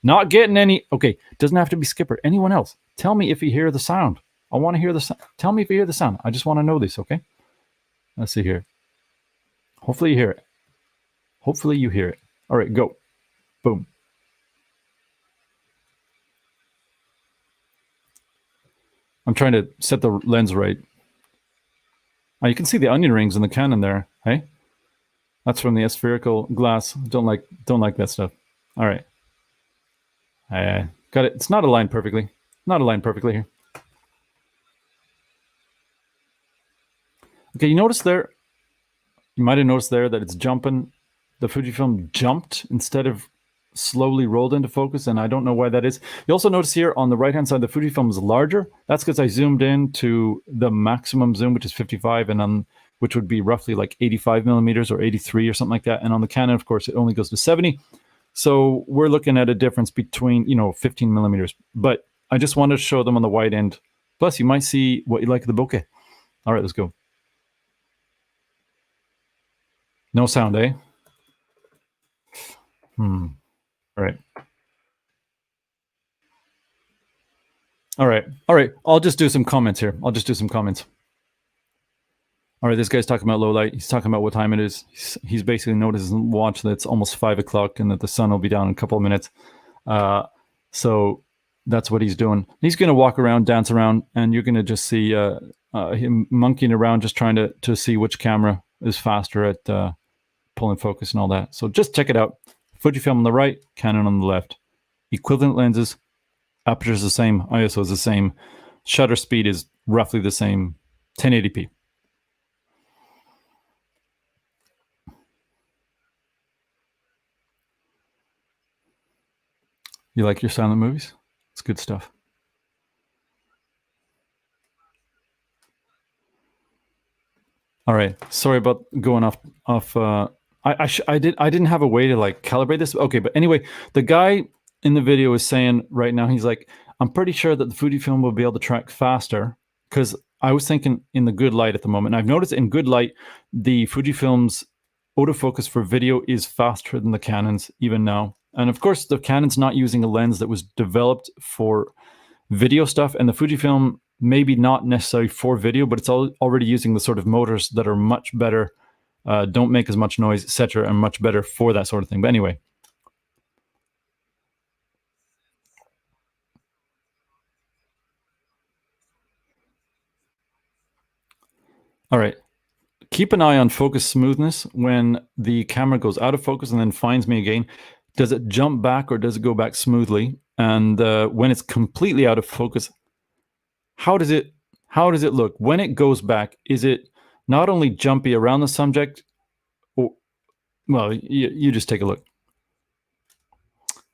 Not getting any, okay, doesn't have to be Skipper. Anyone else? Tell me if you hear the sound. I want to hear the sound. Tell me if you hear the sound. I just want to know this, okay? Let's see here. Hopefully you hear it. Hopefully you hear it. All right, go. Boom. I'm trying to set the lens right. Oh, you can see the onion rings in the Canon there, hey? That's from the spherical glass. Don't like that stuff. All right. Got it. It's not aligned perfectly. Not aligned perfectly here. Okay, you notice there, you might have noticed there that it's jumping. The Fujifilm jumped instead of slowly rolled into focus, and I don't know why that is. You also notice here on the right-hand side, the Fujifilm is larger. That's because I zoomed in to the maximum zoom, which is 55, and on which would be roughly like 85 millimeters or 83 or something like that. And on the Canon, of course, it only goes to 70. So we're looking at a difference between, 15 millimeters. But I just wanted to show them on the wide end. Plus, you might see what you like of the bokeh. All right, let's go. No sound, eh? All right. All right. I'll just do some comments here. All right, this guy's talking about low light. He's talking about what time it is. He's basically noticed his watch that it's almost 5 o'clock and that the sun will be down in a couple of minutes. So that's what he's doing. He's going to walk around, dance around, and you're going to just see him monkeying around, just trying to see which camera is faster at pulling focus and all that. So just check it out. Fujifilm on the right, Canon on the left. Equivalent lenses. Aperture is the same. ISO is the same. Shutter speed is roughly the same. 1080p. You like your silent movies? It's good stuff. All right. Sorry about going off. I didn't have a way to like calibrate this. Okay, but anyway, the guy in the video is saying right now, he's like, I'm pretty sure that the Fujifilm will be able to track faster, because I was thinking in the good light at the moment. And I've noticed in good light, the Fujifilm's autofocus for video is faster than the Canon's even now. And of course, the Canon's not using a lens that was developed for video stuff, and the Fujifilm maybe not necessarily for video, but it's already using the sort of motors that are much better, don't make as much noise, etc., and much better for that sort of thing. But anyway. All right. Keep an eye on focus smoothness when the camera goes out of focus and then finds me again. Does it jump back or does it go back smoothly? And when it's completely out of focus, how does it look? When it goes back, is it not only jumpy around the subject, or, well, you just take a look.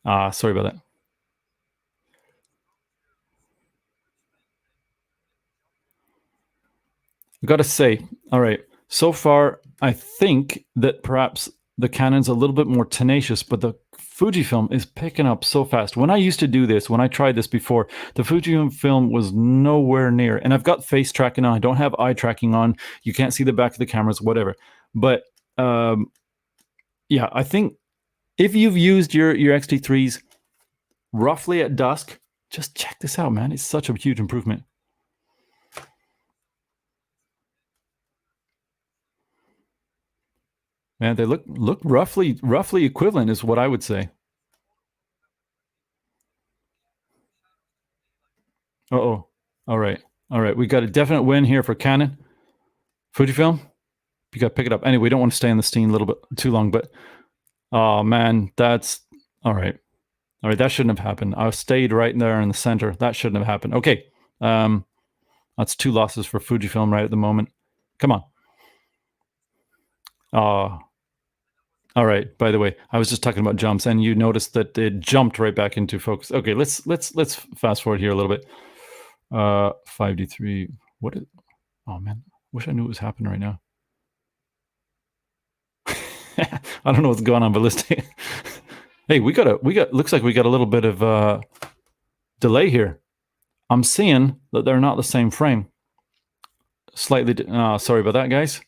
Sorry about that. I gotta say, all right, so far, I think that perhaps the Canon's a little bit more tenacious, but the Fujifilm is picking up so fast. When I used to do this, when I tried this before, the Fujifilm was nowhere near. And I've got face tracking on. I don't have eye tracking on. You can't see the back of the cameras, whatever. But yeah, I think if you've used your X-T3s roughly at dusk, just check this out, man. It's such a huge improvement. Man, they look roughly equivalent is what I would say. Uh-oh. All right. We got a definite win here for Canon. Fujifilm, you got to pick it up. Anyway, we don't want to stay in the scene a little bit too long, but oh man, that's all right. All right, that shouldn't have happened. I stayed right there in the center. That shouldn't have happened. Okay. That's 2 losses for Fujifilm right at the moment. Come on. All right. By the way, I was just talking about jumps, and you noticed that it jumped right back into focus. Okay, let's fast forward here a little bit. 5D3. What is? Oh man, wish I knew what was happening right now. I don't know what's going on, but let's take. Hey, we got. Looks like we got a little bit of delay here. I'm seeing that they're not the same frame. Slightly. Sorry about that, guys.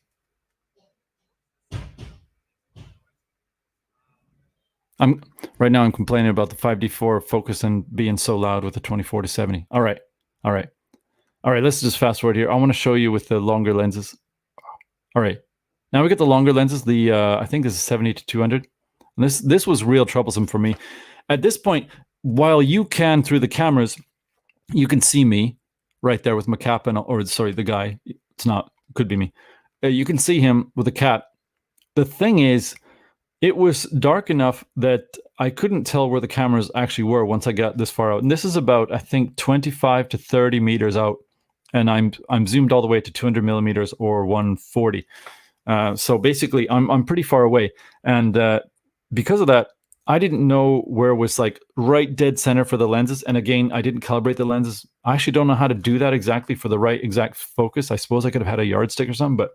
Right now I'm complaining about the 5D4 focus and being so loud with the 24-70. All right. Let's just fast forward here. I want to show you with the longer lenses. All right. Now we get the longer lenses. The I think this is 70-200. And this was real troublesome for me. At this point, while you can through the cameras, you can see me right there with my cap and, or sorry, the guy. It's not. Could be me. You can see him with a cap. The thing is, it was dark enough that I couldn't tell where the cameras actually were once I got this far out. And this is about, I think, 25 to 30 meters out. And I'm zoomed all the way to 200 millimeters or 140. So basically, I'm pretty far away. And because of that, I didn't know where was like right dead center for the lenses. And again, I didn't calibrate the lenses. I actually don't know how to do that exactly for the right exact focus. I suppose I could have had a yardstick or something, but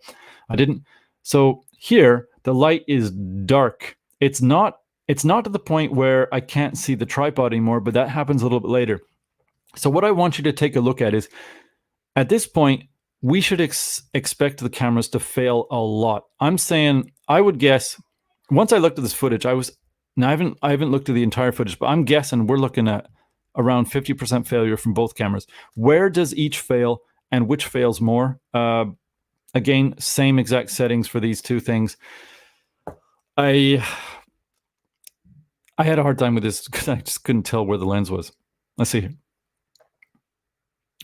I didn't. So here, the light is dark. It's not to the point where I can't see the tripod anymore, but that happens a little bit later. So what I want you to take a look at is, at this point, we should expect the cameras to fail a lot. I'm saying, I would guess, once I looked at this footage, I haven't looked at the entire footage, but I'm guessing we're looking at around 50% failure from both cameras. Where does each fail and which fails more? Again, same exact settings for these two things. I had a hard time with this because I just couldn't tell where the lens was. Let's see here.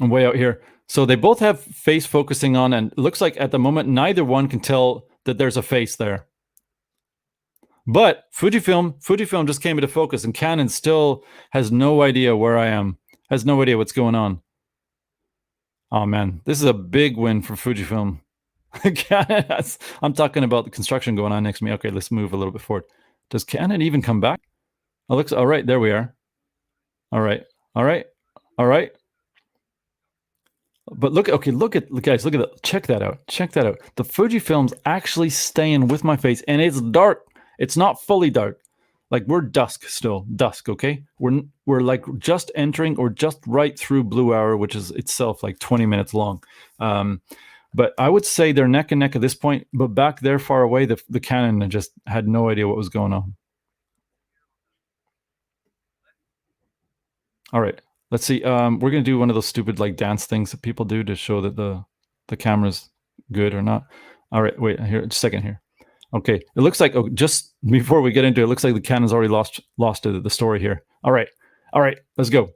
I'm way out here. So they both have face focusing on, and it looks like at the moment, neither one can tell that there's a face there. But Fujifilm just came into focus, and Canon still has no idea where I am, has no idea what's going on. Oh man, this is a big win for Fujifilm. I'm talking about the construction going on next to me. Okay, let's move a little bit forward. Does Canon even come back? Oh, looks all right. There we are. All right. But look at guys. Look at that. Check that out. The Fujifilm's actually staying with my face, and it's dark. It's not fully dark. Like we're dusk still. Dusk. Okay. We're like just entering or just right through blue hour, which is itself like 20 minutes long. But I would say they're neck and neck at this point. But back there far away, the Canon just had no idea what was going on. All right. Let's see. We're gonna do one of those stupid like dance things that people do to show that the camera's good or not. All right, wait here, just a second here. Okay, it looks like just before we get into it, looks like the Canon's already lost the story here. All right, let's go.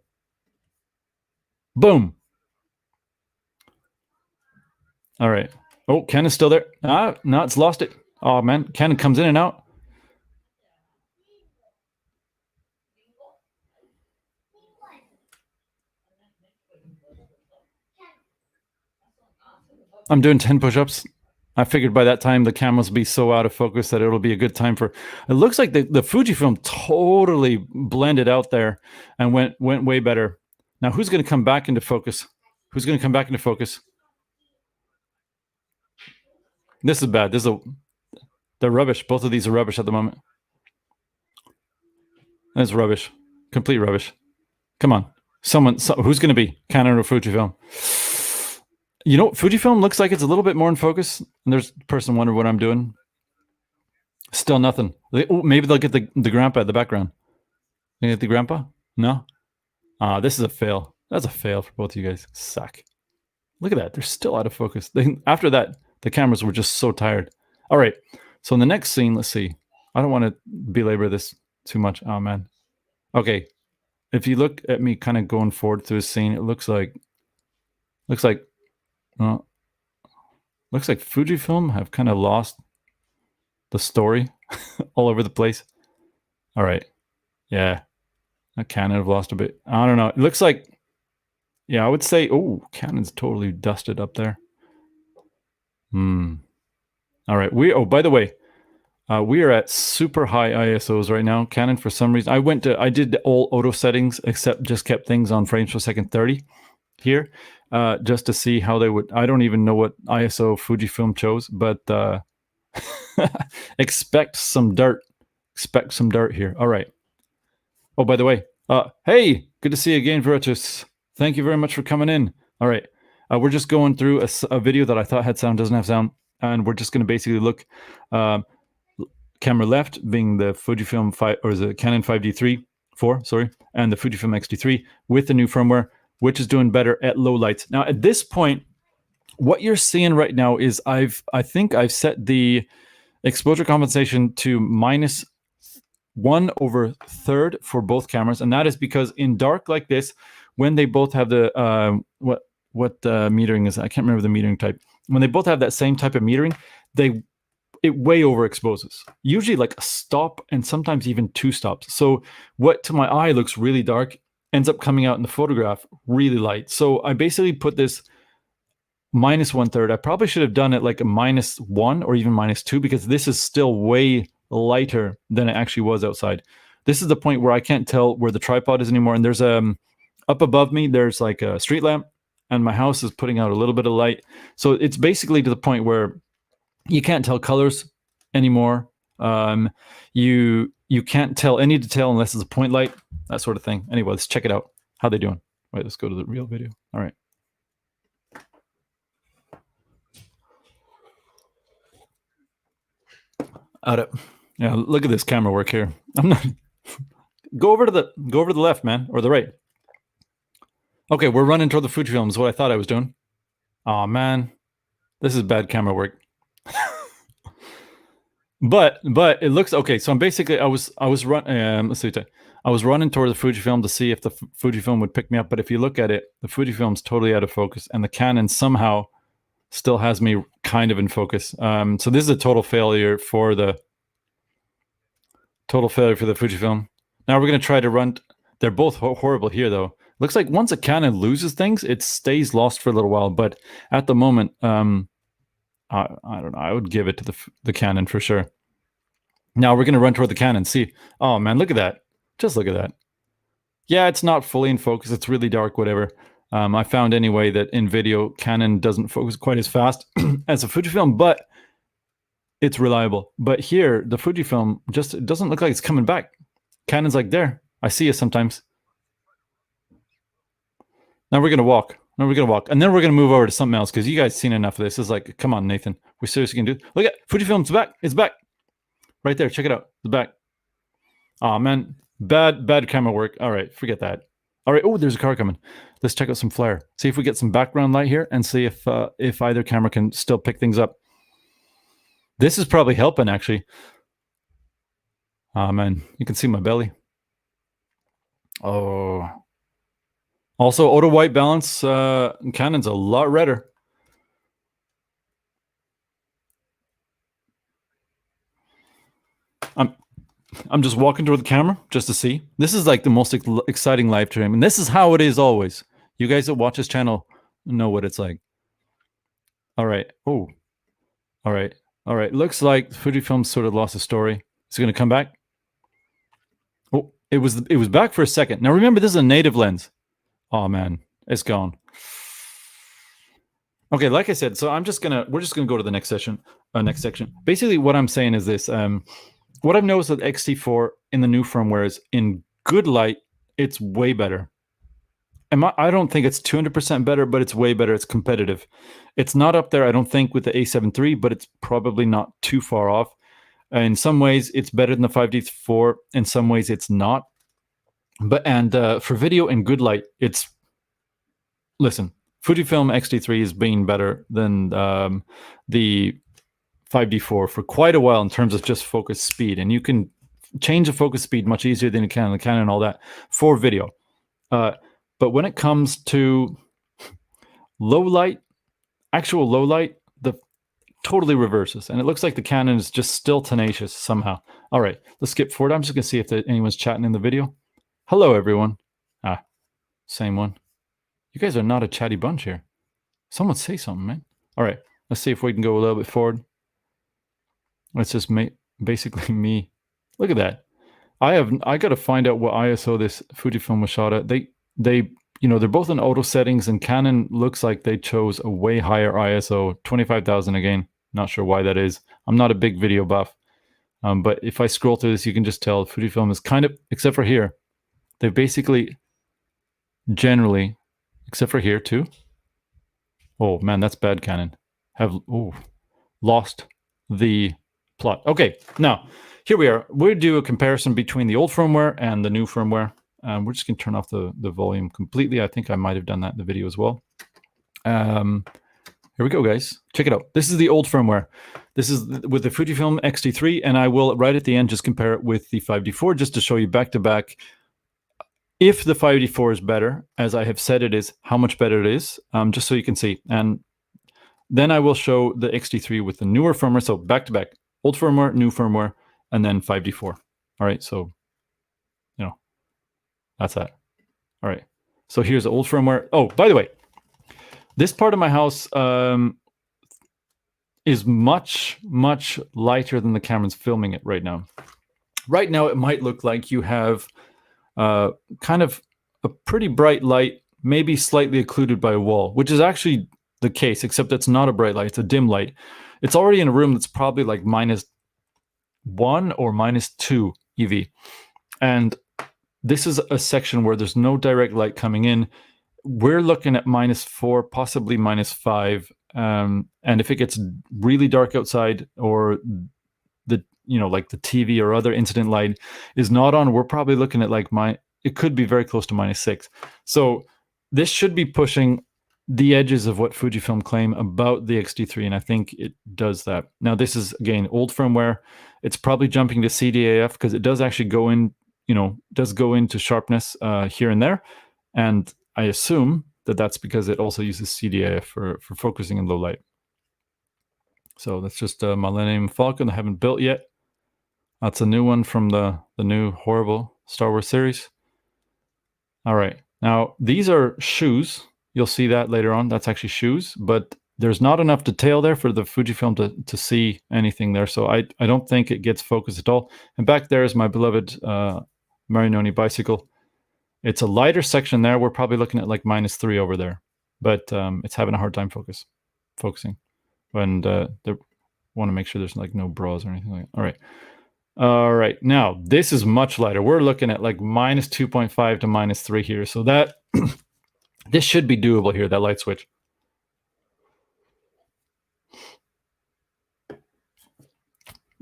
Boom. All right. Oh, Canon's still there. Ah, no, it's lost it. Oh man, Canon comes in and out. I'm doing 10 push-ups. I figured by that time the cameras will be so out of focus that it'll be a good time for. It looks like the Fujifilm totally blended out there and went way better. Now who's going to come back into focus? Who's going to come back into focus? This is bad. They're rubbish. Both of these are rubbish at the moment. That's rubbish. Complete rubbish. Come on. Who's going to be Canon or Fujifilm? You know, Fujifilm looks like it's a little bit more in focus. And there's a person wondering what I'm doing. Still nothing. Maybe they'll get the grandpa at the background. They get the grandpa? No? This is a fail. That's a fail for both of you guys. Suck. Look at that. They're still out of focus. After that, the cameras were just so tired. All right. So in the next scene, let's see. I don't want to belabor this too much. Oh, man. Okay. If you look at me kind of going forward through the scene, it looks like Fujifilm have kind of lost the story all over the place. All right. Yeah. Canon have lost a bit. I don't know. It looks like, yeah, I would say, oh, Canon's totally dusted up there. All right. By the way, we are at super high ISOs right now. Canon, for some reason, I did all auto settings except just kept things on frames per second 30 here, just to see how they would. I don't even know what ISO Fujifilm chose, but expect some dirt. Expect some dirt here. All right. Oh, by the way, hey, good to see you again, Virtus. Thank you very much for coming in. All right. We're just going through a video that I thought had sound, doesn't have sound, and we're just going to basically look. Camera left being the Fujifilm 5, or the Canon 5D4, sorry, and the Fujifilm X-T3 with the new firmware, which is doing better at low lights. Now, at this point, what you're seeing right now is I think I've set the exposure compensation to -1/3 for both cameras, and that is because in dark like this, when they both have the what metering is, I can't remember the metering type. When they both have that same type of metering, it way overexposes, usually like a stop and sometimes even 2 stops. So what to my eye looks really dark ends up coming out in the photograph really light. So I basically put this -1/3. I probably should have done it like a -1 or even -2, because this is still way lighter than it actually was outside. This is the point where I can't tell where the tripod is anymore. And there's up above me, there's like a street lamp, and my house is putting out a little bit of light. So it's basically to the point where you can't tell colors anymore. You can't tell any detail unless it's a point light, that sort of thing. Anyway, let's check it out. How they doing? Wait, let's go to the real video. All right. Yeah, look at this camera work here. I'm not. Go over to the left, man, or the right. Okay, we're running toward the Fujifilm is what I thought I was doing. Oh man, this is bad camera work. But it looks okay. So I'm basically I was running. Let's see. I was running toward the Fujifilm to see if the Fujifilm would pick me up. But if you look at it, the Fujifilm's totally out of focus, and the Canon somehow still has me kind of in focus. So this is a total failure for the Fujifilm. Now we're gonna try to run. They're both horrible here, though. Looks like once a Canon loses things, it stays lost for a little while. But at the moment, I don't know. I would give it to the Canon for sure. Now we're going to run toward the Canon. See, oh man, look at that. Just look at that. Yeah, it's not fully in focus. It's really dark, whatever. I found anyway that in video, Canon doesn't focus quite as fast as a Fujifilm, but it's reliable. But here, the Fujifilm it doesn't look like it's coming back. Canon's like, there, I see you sometimes. Now we're going to walk. And then we're going to move over to something else, because you guys seen enough of this. It's like, come on, Nathan. We seriously can do it. Look at Fujifilm's back. It's back. Right there. Check it out. It's back. Oh, man. Bad camera work. All right. Forget that. All right. Oh, there's a car coming. Let's check out some flare. See if we get some background light here and see if either camera can still pick things up. This is probably helping, actually. Oh, man. You can see my belly. Oh. Also, auto white balance. Canon's a lot redder. I'm just walking toward the camera just to see. This is like the most exciting live stream, and this is how it is always. You guys that watch this channel know what it's like. All right. Oh. All right. All right. Looks like Fujifilm sort of lost a story. Is it going to come back? Oh, it was back for a second. Now remember, this is a native lens. Oh man, it's gone. Okay, like I said, so we're just gonna go to the next section. Next section. Basically, what I'm saying is this. What I've noticed with X-T4 in the new firmware is in good light, it's way better. I don't think it's 200% better, but it's way better. It's competitive. It's not up there, I don't think, with the A7 III, but it's probably not too far off. In some ways, it's better than the 5D4. In some ways, it's not. But for video in good light, it's... Listen, Fujifilm X-T3 has been better than the 5D4 for quite a while in terms of just focus speed. And you can change the focus speed much easier than you can on the Canon and all that for video. But when it comes to low light, actual low light, the totally reverses. And it looks like the Canon is just still tenacious somehow. All right, let's skip forward. I'm just going to see if anyone's chatting in the video. Hello, everyone. Same one. You guys are not a chatty bunch here. Someone say something, man. All right, let's see if we can go a little bit forward. It's just basically me. Look at that. I got to find out what ISO this Fujifilm was shot at. They're both in auto settings, and Canon looks like they chose a way higher ISO, 25,000 again. Not sure why that is. I'm not a big video buff, but if I scroll through this, you can just tell Fujifilm is kind of, except for here, they've basically generally, except for here too. Oh man, that's bad. Canon have lost the plot. Okay, now here we are. We'll do a comparison between the old firmware and the new firmware. We're just going to turn off the volume completely. I think I might have done that in the video as well. Here we go, guys. Check it out. This is the old firmware. This is with the Fujifilm X-T3, and I will, right at the end, just compare it with the 5D4 just to show you back-to-back if the 5D4 is better, as I have said it is, how much better it is, just so you can see. And then I will show the X-T3 with the newer firmware. So back-to-back, old firmware, new firmware, and then 5D4. All right, so, that's that. All right, so here's the old firmware. Oh, by the way, this part of my house is much, much lighter than the camera's filming it right now. Right now, it might look like you have kind of a pretty bright light, maybe slightly occluded by a wall, which is actually the case, except it's not a bright light, it's a dim light. It's already in a room that's probably like -1 or -2 EV. And this is a section where there's no direct light coming in. We're looking at -4, possibly -5. And if it gets really dark outside, or like the TV or other incident light is not on, we're probably looking at like it could be very close to -6. So this should be pushing the edges of what Fujifilm claim about the X-T3, and I think it does that. Now this is, again, old firmware. It's probably jumping to CDAF because it does actually go in, does go into sharpness here and there. And I assume that that's because it also uses CDAF for focusing in low light. So that's just a Millennium Falcon I haven't built yet. That's a new one from the new horrible Star Wars series. All right. Now, these are shoes. You'll see that later on. That's actually shoes, but there's not enough detail there for the Fujifilm to see anything there. So I don't think it gets focused at all. And back there is my beloved Marinoni bicycle. It's a lighter section there. We're probably looking at like -3 over there, but it's having a hard time focusing. And they want to make sure there's like no bras or anything like that. All right. All right. Now, this is much lighter. We're looking at like -2.5 to -3 here. So that this should be doable here, that light switch.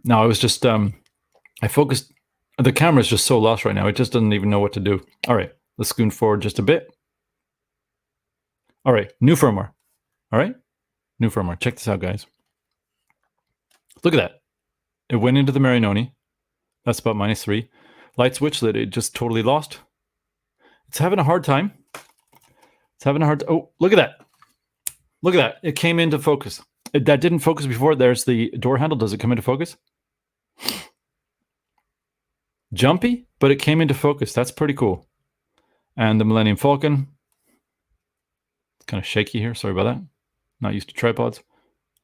Now, I was just, I focused, the camera is just so lost right now. It just doesn't even know what to do. All right, Let's scoot forward just a bit. All right, new firmware. All right, new firmware. Check this out, guys. Look at that. It went into the Marinoni. That's about -3. Light switch lit, it just totally lost. It's having a hard time. It's having a hard time. Oh, look at that. Look at that. It came into focus. That didn't focus before. There's the door handle. Does it come into focus? Jumpy, but it came into focus. That's pretty cool. And the Millennium Falcon. It's kind of shaky here. Sorry about that. Not used to tripods.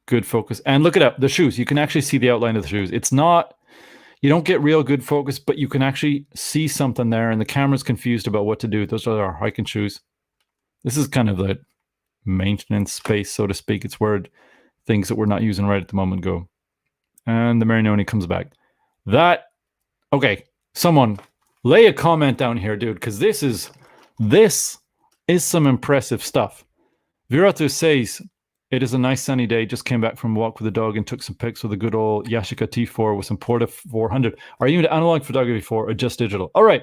Good focus. And look at that. The shoes. You can actually see the outline of the shoes. It's not... You don't get real good focus, but you can actually see something there, and the camera's confused about what to do. Those are our hiking shoes. This is kind of the maintenance space, so to speak. It's where things that we're not using right at the moment go. And the Marinoni comes back. Okay, someone lay a comment down here, dude, because this is some impressive stuff. Viratu says, it is a nice sunny day. Just came back from a walk with the dog and took some pics with a good old Yashica T4 with some Porta 400. Are you into analog photography or just digital? All right.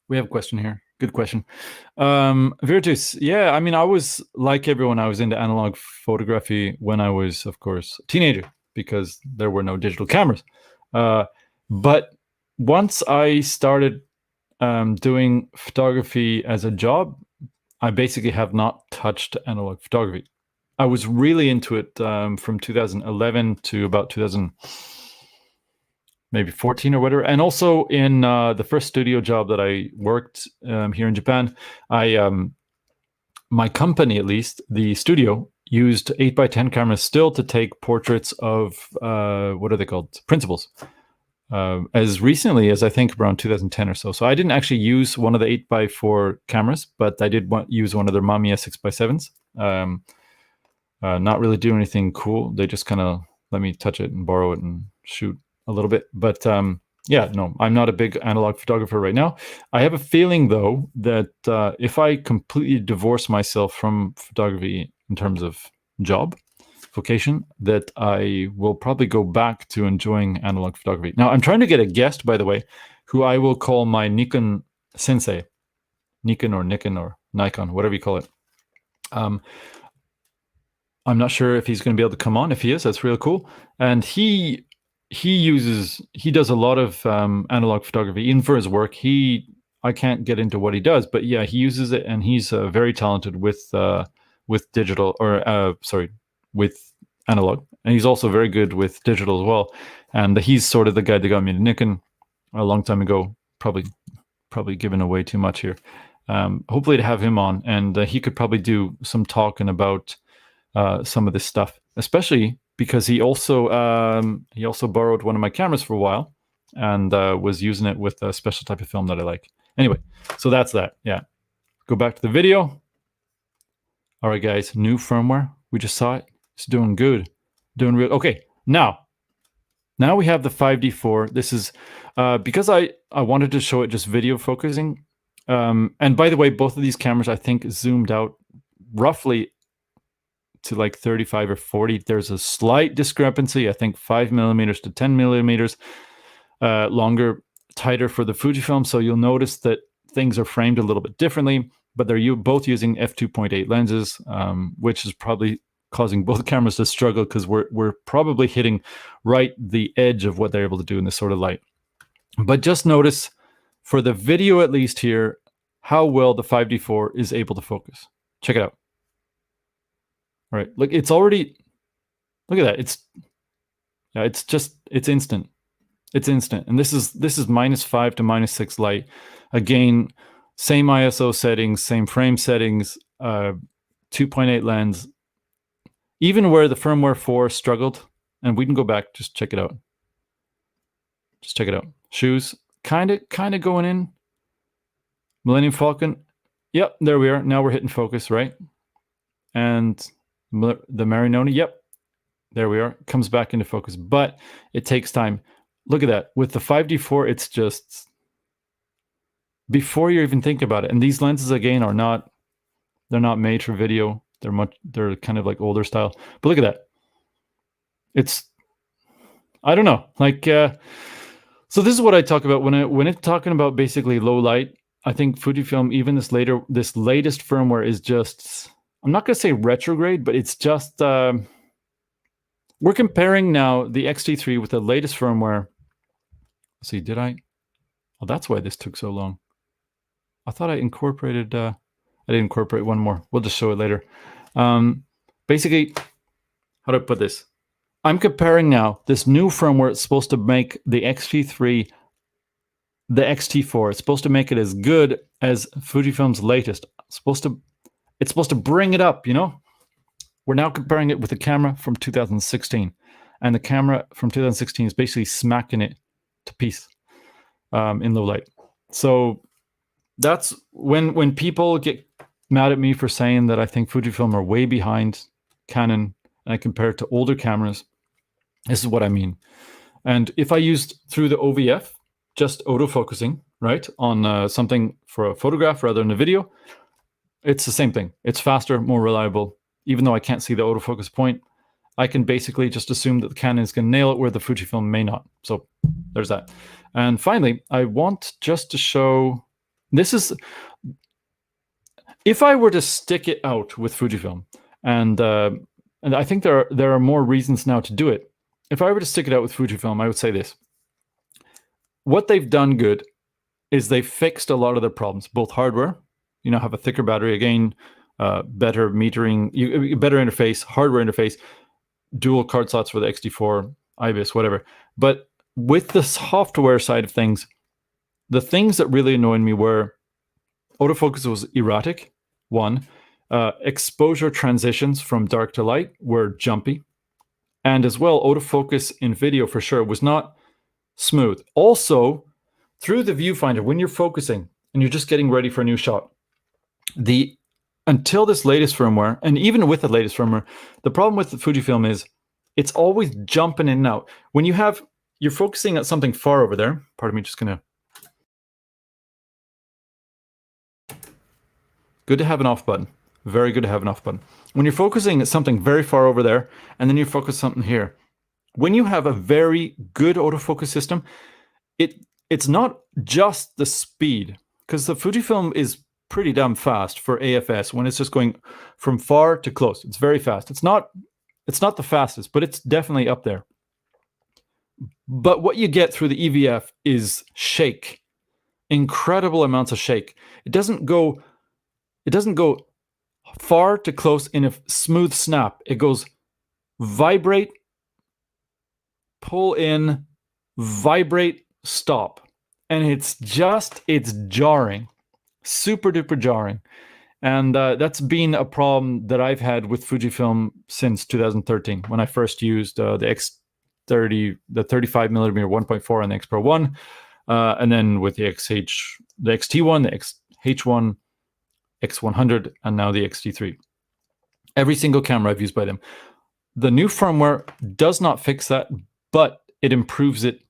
We have a question here. Good question. Virtus, yeah, I mean, I was like everyone, I was into analog photography when I was, of course, a teenager because there were no digital cameras. But once I started doing photography as a job, I basically have not touched analog photography. I was really into it from 2011 to about 2014 or whatever. And also in the first studio job that I worked here in Japan, my company, at least, the studio, used 8x10 cameras still to take portraits of, what are they called? Principals. As recently as I think around 2010 or so. So I didn't actually use one of the 8x4 cameras, but I did use one of their Mamiya 6x7s. Not really do anything cool. They just kind of let me touch it and borrow it and shoot a little bit. But yeah, no, I'm not a big analog photographer right now. I have a feeling, though, that if I completely divorce myself from photography in terms of job, vocation, that I will probably go back to enjoying analog photography. Now, I'm trying to get a guest, by the way, who I will call my Nikon sensei. Nikon or Nikon, whatever you call it. I'm not sure if he's going to be able to come on. If he is, that's real cool. And he does a lot of analog photography, even for his work. I can't get into what he does, but yeah, he uses it, and he's very talented with digital, or with analog, and he's also very good with digital as well. And he's sort of the guy that got me to Nikon a long time ago. Probably giving away too much here. Hopefully to have him on, and he could probably do some talking about some of this stuff, especially because he also borrowed one of my cameras for a while and was using it with a special type of film that I like. Anyway, so that's that. Yeah, go back to the video. All right, guys, new firmware. We just saw it. It's doing good, doing real. Okay, now we have the 5D4. This is because I wanted to show it just video focusing. And by the way, both of these cameras I think zoomed out roughly to like 35 or 40. There's a slight discrepancy. I think 5mm to 10mm longer, tighter for the Fujifilm. So you'll notice that things are framed a little bit differently, but they're both using f2.8 lenses, which is probably causing both cameras to struggle because we're probably hitting right the edge of what they're able to do in this sort of light. But just notice, for the video at least here, how well the 5D4 is able to focus. Check it out. All right, look, it's already, look at that. It's instant. It's instant. And this is -5 to -6 light. Again, same ISO settings, same frame settings, 2.8 lens. Even where the firmware 4 struggled, and we can go back, just check it out. Just check it out. Shoes, kind of going in. Millennium Falcon, yep, there we are. Now we're hitting focus, right? And the Marinoni, yep, there we are. Comes back into focus, but it takes time. Look at that. With the 5D4, it's just before you even think about it. And these lenses, again, they're not made for video. They're kind of like older style. But look at that. I don't know. Like, so this is what I talk about when it's talking about basically low light. I think Fujifilm, even this latest firmware is just, I'm not going to say retrograde, but it's just, we're comparing now the X-T3 with the latest firmware. Let's see, did I? Oh, that's why this took so long. I thought I incorporated, I didn't incorporate one more. We'll just show it later. Basically, how do I put this? I'm comparing now this new firmware. It's supposed to make the X-T3, the X-T4. It's supposed to make it as good as Fujifilm's latest. It's supposed to bring it up, you know? We're now comparing it with the camera from 2016. And the camera from 2016 is basically smacking it to piece in low light. So that's when people get mad at me for saying that I think Fujifilm are way behind Canon and I compare it to older cameras. This is what I mean. And if I used through the OVF, just autofocusing, right, on something for a photograph rather than a video, it's the same thing. It's faster, more reliable. Even though I can't see the autofocus point, I can basically just assume that the Canon is going to nail it where the Fujifilm may not. So there's that. And finally, I want just to show, this is, if I were to stick it out with Fujifilm, and I think there are more reasons now to do it. If I were to stick it out with Fujifilm, I would say this. What they've done good is they fixed a lot of their problems, both hardware, you know, have a thicker battery, again, better metering, better interface, hardware interface, dual card slots for the X-T4, IBIS, whatever. But with the software side of things, the things that really annoyed me were autofocus was erratic, one. Exposure transitions from dark to light were jumpy. And as well, autofocus in video for sure was not smooth. Also, through the viewfinder, when you're focusing and you're just getting ready for a new shot, until this latest firmware, and even with the latest firmware, the problem with the Fujifilm is it's always jumping in and out. When you're focusing at something far over there, pardon me, just gonna, good to have an off button. Very good to have an off button. When you're focusing at something very far over there, and then you focus something here, when you have a very good autofocus system, it's not just the speed, because the Fujifilm is pretty damn fast for AFS when it's just going from far to close. It's very fast. It's not the fastest, but it's definitely up there. But what you get through the EVF is shake. Incredible amounts of shake. It doesn't go far to close in a smooth snap. It goes vibrate, pull in, vibrate, stop. And it's jarring. Super duper jarring. And that's been a problem that I've had with Fujifilm since 2013 when I first used the X30, the 35mm 1.4 and the X Pro 1, and then with the X1, the XH1, X100, and now the X-T3. Every single camera I've used by them. The new firmware does not fix that, but it improves it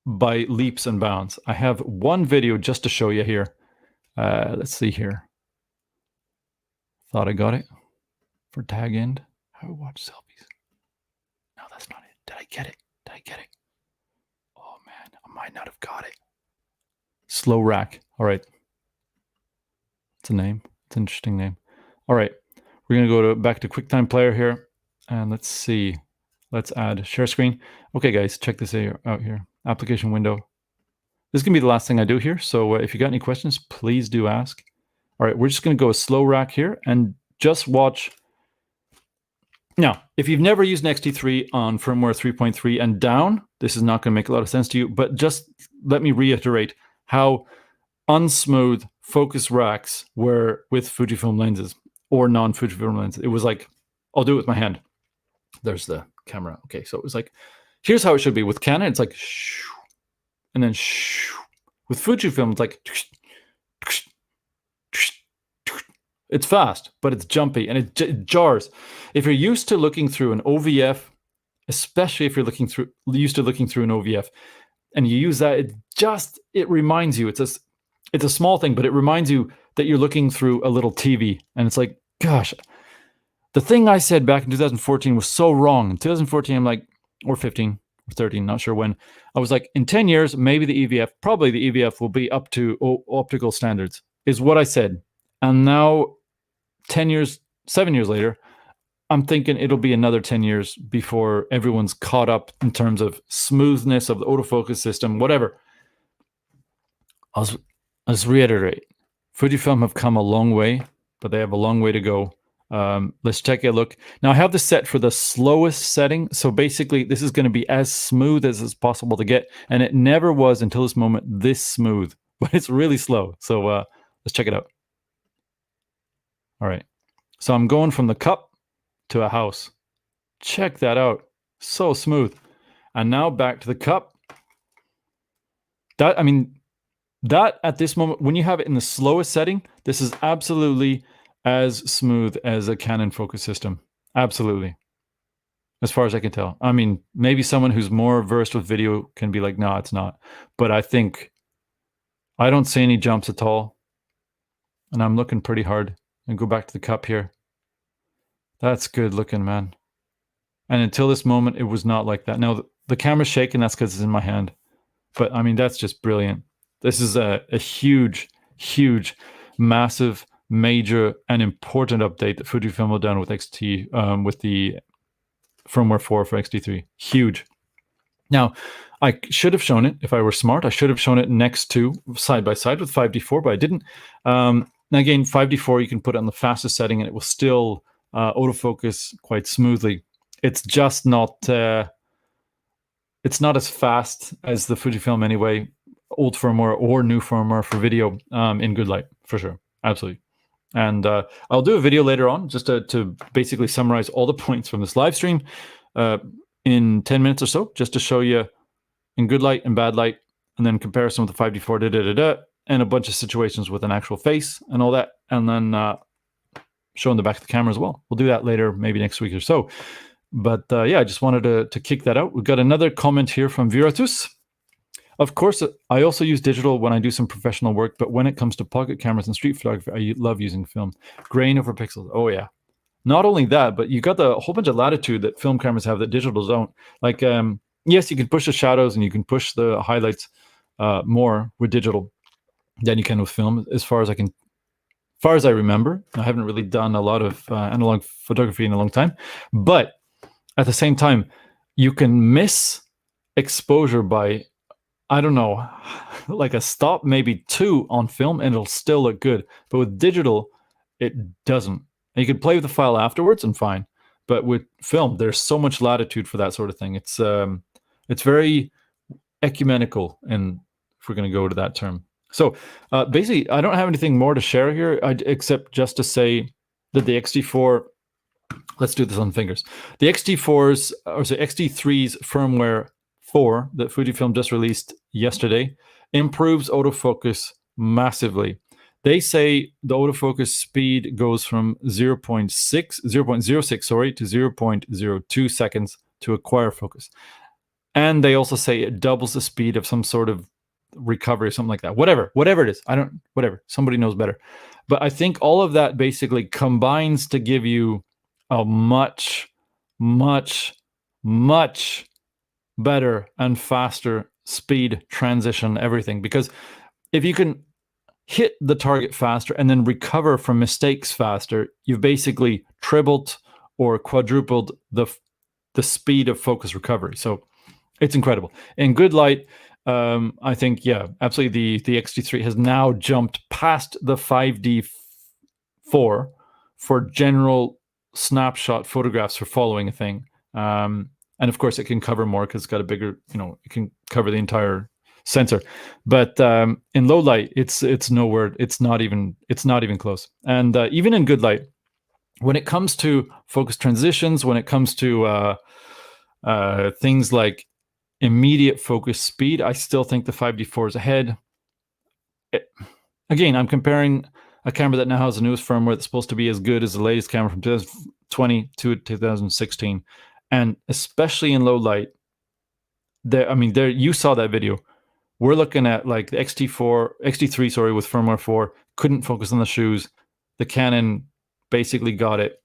by leaps and bounds. I have one video just to show you here. Let's see here. Thought I got it for tag end. How to watch selfies. No, that's not it. Did I get it? Did I get it? Oh man, I might not have got it. Slow rack. All right. It's a name. It's an interesting name. All right. We're going to go back to QuickTime Player here. And let's see. Let's add share screen. Okay, guys, check this out here. Application window. This is going to be the last thing I do here. So if you got any questions, please do ask. All right, we're just going to go a slow rack here and just watch. Now, if you've never used an X-T3 on firmware 3.3 and down, this is not going to make a lot of sense to you. But just let me reiterate how unsmooth focus racks were with Fujifilm lenses or non-Fujifilm lenses. It was like, I'll do it with my hand. There's the camera. Okay, so it was like, here's how it should be. With Canon, it's like, shoo, and then shoo. With Fujifilm, it's like, it's fast, but it's jumpy and it jars. If you're used to looking through an OVF, especially if you're used to looking through an OVF, and you use that, it reminds you, it's a small thing, but it reminds you that you're looking through a little TV. And it's like, gosh, the thing I said back in 2014 was so wrong. In 2014, I'm like, or 15, or 13, not sure when. I was like, in 10 years, maybe the EVF, probably the EVF will be up to optical standards, is what I said. And now 10 years, 7 years later, I'm thinking it'll be another 10 years before everyone's caught up in terms of smoothness of the autofocus system, whatever. I'll just reiterate, Fujifilm have come a long way, but they have a long way to go. Let's take a look. Now I have this set for the slowest setting. So basically this is going to be as smooth as it's possible to get. And it never was until this moment this smooth, but it's really slow. So let's check it out. All right. So I'm going from the cup to a house. Check that out. So smooth. And now back to the cup. That at this moment, when you have it in the slowest setting, this is absolutely as smooth as a Canon focus system. Absolutely. As far as I can tell. I mean, maybe someone who's more versed with video can be like, no, it's not. But I think I don't see any jumps at all. And I'm looking pretty hard. And go back to the cup here. That's good looking, man. And until this moment, it was not like that. Now, the camera's shaking. That's because it's in my hand. But, I mean, that's just brilliant. This is a huge, huge, massive, major, and important update that Fujifilm have done with X-T, with the Firmware 4 for X-T3. Huge. Now, I should have shown it, if I were smart, I should have shown it next to, side by side with 5D4, but I didn't. Now again, 5D4, you can put it on the fastest setting and it will still autofocus quite smoothly. It's just not, it's not as fast as the Fujifilm anyway, old firmware or new firmware for video in good light, for sure. Absolutely. And I'll do a video later on just to basically summarize all the points from this live stream in 10 minutes or so, just to show you in good light and bad light, and then comparison with the 5D4, and a bunch of situations with an actual face and all that, and then showing the back of the camera as well. We'll do that later, maybe next week or so. But yeah, I just wanted to kick that out. We've got another comment here from Viratus. Of course, I also use digital when I do some professional work, but when it comes to pocket cameras and street photography, I love using film. Grain over pixels. Oh yeah. Not only that, but you got the whole bunch of latitude that film cameras have that digital don't. Like, yes, you can push the shadows and you can push the highlights more with digital than you can with film, as far as I remember. I haven't really done a lot of analog photography in a long time, but at the same time, you can miss exposure by, I don't know, like a stop, maybe 2 on film, and it'll still look good. But with digital, it doesn't. And you can play with the file afterwards and fine. But with film, there's so much latitude for that sort of thing. It's very ecumenical, and if we're going to go to that term. So basically, I don't have anything more to share here, except just to say that the X-T4, let's do this on fingers. The X-T4's, or sorry, X-T3's firmware 4 that Fujifilm just released yesterday improves autofocus massively. They say the autofocus speed goes from 0.06, sorry, to 0.02 seconds to acquire focus. And they also say it doubles the speed of some sort of recovery or something like that. Whatever it is. Whatever. Somebody knows better. But I think all of that basically combines to give you a much, much, much better and faster speed transition, everything. Because if you can hit the target faster and then recover from mistakes faster, you've basically tripled or quadrupled the speed of focus recovery. So it's incredible. In good light, I think, yeah, absolutely, the X-T3 has now jumped past the 5D4 for general snapshot photographs for following a thing. And of course, it can cover more because it's got a bigger, it can cover the entire sensor. But in low light, it's nowhere. It's not even close. And even in good light, when it comes to focus transitions, when it comes to things like immediate focus speed, I still think the 5D4 is ahead. Again, I'm comparing a camera that now has the newest firmware that's supposed to be as good as the latest camera from 2020 to 2016. And especially in low light, there you saw that video. We're looking at like the X-T3, sorry, with firmware 4, couldn't focus on the shoes. The Canon basically got it.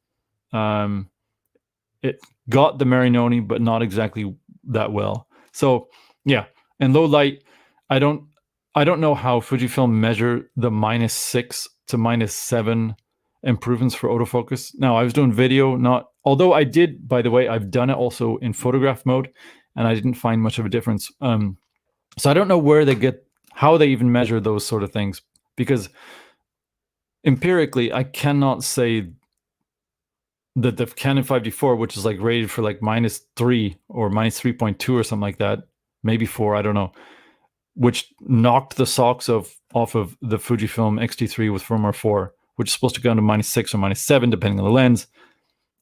It got the Marinoni, but not exactly that well. So yeah, and low light, I don't know how Fujifilm measure the -6 to -7 improvements for autofocus. Now, I was doing video, although I did, by the way, I've done it also in photograph mode, and I didn't find much of a difference. So I don't know how they even measure those sort of things, because empirically, I cannot say that the Canon 5D4, which is like rated for like -3 or -3.2 or something like that, maybe 4, I don't know, which knocked the socks off of the Fujifilm X-T3 with firmware 4, which is supposed to go down to -6 or -7, depending on the lens.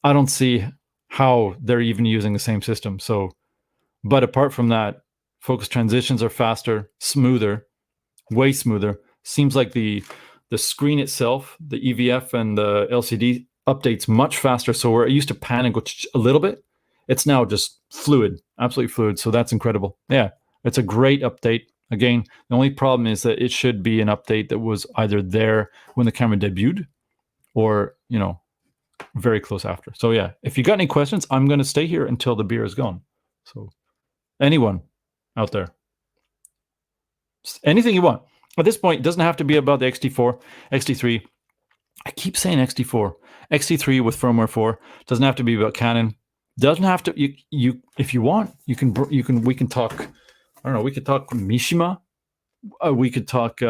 I don't see how they're even using the same system. So, but apart from that, focus transitions are faster, smoother, way smoother. Seems like the screen itself, the EVF and the LCD updates much faster. So where it used to pan and go a little bit, it's now just fluid, absolutely fluid. So that's incredible. Yeah, it's a great update. Again, the only problem is that it should be an update that was either there when the camera debuted or, very close after. So yeah, if you got any questions, I'm going to stay here until the beer is gone. So anyone out there, anything you want. At this point, it doesn't have to be about the X-T4, X-T3. I keep saying X-T4, X-T3 with firmware 4. Doesn't have to be about Canon. Doesn't have to. You if you want, we can talk. I don't know. We could talk Mishima. We could talk.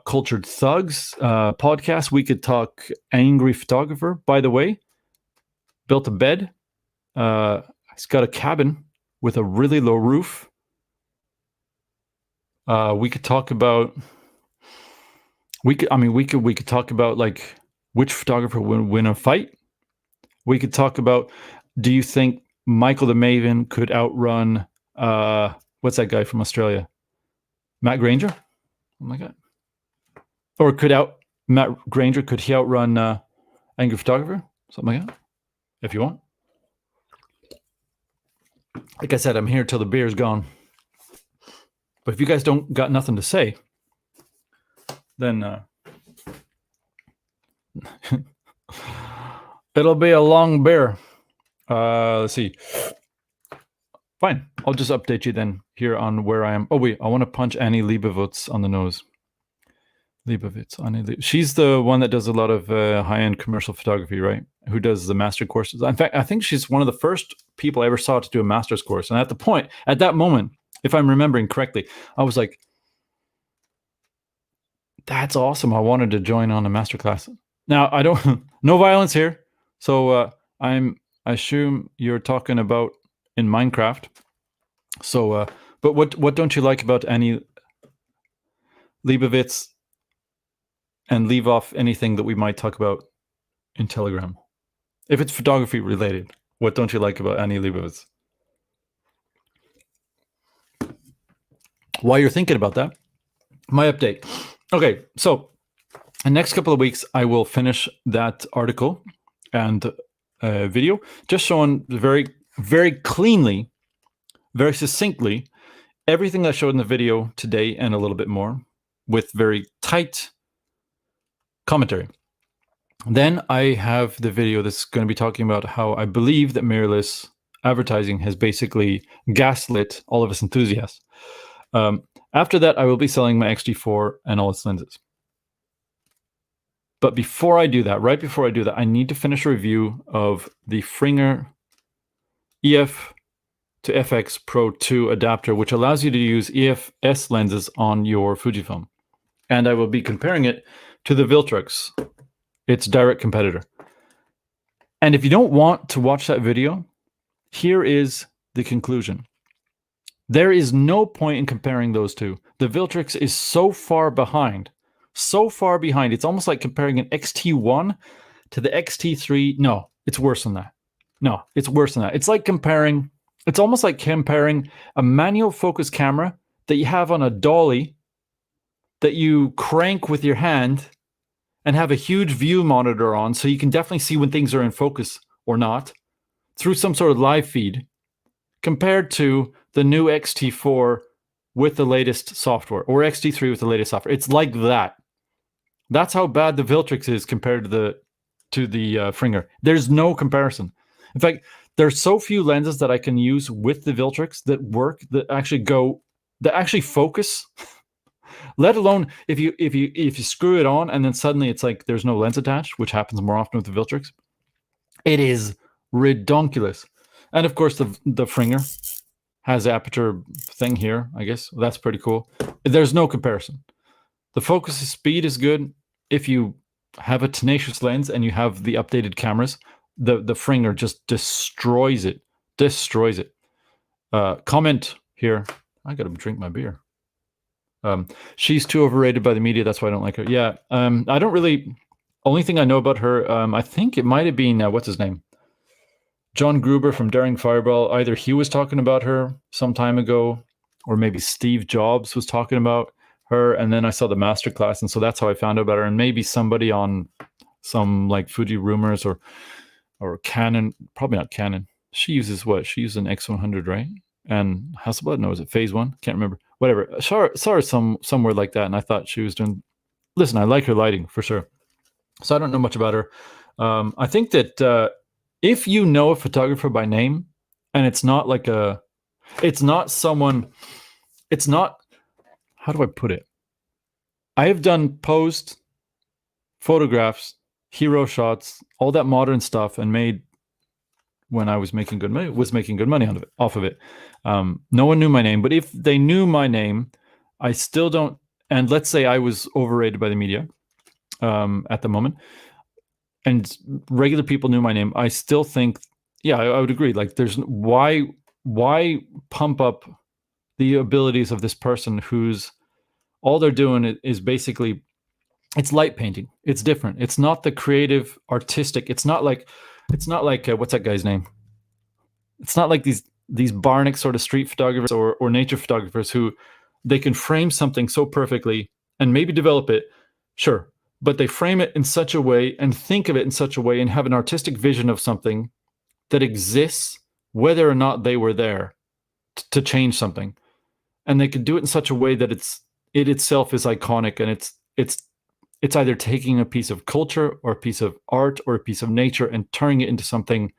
Cultured Thugs podcast. We could talk Angry Photographer. By the way, built a bed. He's got a cabin with a really low roof. We could talk about. We could talk about like which photographer would win a fight. We could talk about, do you think Michael the Maven could outrun what's that guy from Australia? Matt Granger? Oh my god. Or Matt Granger, could he outrun Angry Photographer? Something like that. If you want. Like I said, I'm here till the beer's gone. But if you guys don't got nothing to say, then it'll be a long beer. Let's see. Fine. I'll just update you then here on where I am. Oh, wait. I want to punch Annie Leibovitz on the nose. She's the one that does a lot of high-end commercial photography, right? Who does the master courses. In fact, I think she's one of the first people I ever saw to do a master's course. And at that moment, if I'm remembering correctly, I was like, that's awesome. I wanted to join on a master class. Now, no violence here. So I assume you're talking about in Minecraft. So, but what don't you like about Annie Leibovitz, and leave off anything that we might talk about in Telegram? If it's photography related, what don't you like about Annie Leibovitz? While you're thinking about that, my update. Okay, so the next couple of weeks, I will finish that article and video, just showing very, very cleanly, very succinctly, everything I showed in the video today and a little bit more, with very tight commentary. Then I have the video that's going to be talking about how I believe that mirrorless advertising has basically gaslit all of us enthusiasts. After that, I will be selling my X-T4 and all its lenses. But before I do that, right before I do that, I need to finish a review of the Firmware EF to FX Pro 2 adapter, which allows you to use EFS lenses on your Fujifilm. And I will be comparing it to the Viltrox, its direct competitor. And if you don't want to watch that video, here is the conclusion. There is no point in comparing those two. The Viltrox is so far behind. It's almost like comparing an X-T1 to the X-T3. No, it's worse than that. It's almost like comparing a manual focus camera that you have on a dolly that you crank with your hand and have a huge view monitor on, so you can definitely see when things are in focus or not through some sort of live feed, compared to the new X-T4 with the latest software, or X-T3 with the latest software. It's like that. That's how bad the Viltrox is compared to the Firmware. There's no comparison. In fact, there's so few lenses that I can use with the Viltrix that work, that actually focus. Let alone if you screw it on and then suddenly it's like there's no lens attached, which happens more often with the Viltrix. It is redonkulous. And of course, the Fringer has aperture thing here, I guess. That's pretty cool. There's no comparison. The focus speed is good. If you have a tenacious lens and you have the updated cameras, the Fringer just destroys it. Destroys it. Comment here. I gotta drink my beer. She's too overrated by the media. That's why I don't like her. Yeah. I don't really. Only thing I know about her, I think it might have been what's his name, John Gruber from Daring Fireball. Either he was talking about her some time ago, or maybe Steve Jobs was talking about her, and then I saw the masterclass, and so that's how I found out about her. And maybe somebody on some like Fuji Rumors or Canon, probably not Canon. She uses what? She uses an X100, right? And Hasselblad, no, is it Phase 1? Can't remember. Whatever. Saw her somewhere like that, and I thought she was doing. Listen, I like her lighting for sure. So I don't know much about her. I think that if you know a photographer by name, and it's not like it's not someone, it's not, how do I put it? I have done posed photographs, hero shots, all that modern stuff, and made, when I was making good money, off of it. No one knew my name, but if they knew my name, I still don't. And let's say I was overrated by the media at the moment, and regular people knew my name, I still think, yeah, I would agree. Like, there's why pump up the abilities of this person who's all they're doing is basically, it's light painting. It's different. It's not the creative, artistic. It's not like what's that guy's name? It's not like these Barnick sort of street photographers or nature photographers who they can frame something so perfectly and maybe develop it, sure, but they frame it in such a way and think of it in such a way and have an artistic vision of something that exists whether or not they were there to change something, and they can do it in such a way that it itself is iconic, and it's either taking a piece of culture or a piece of art or a piece of nature and turning it into something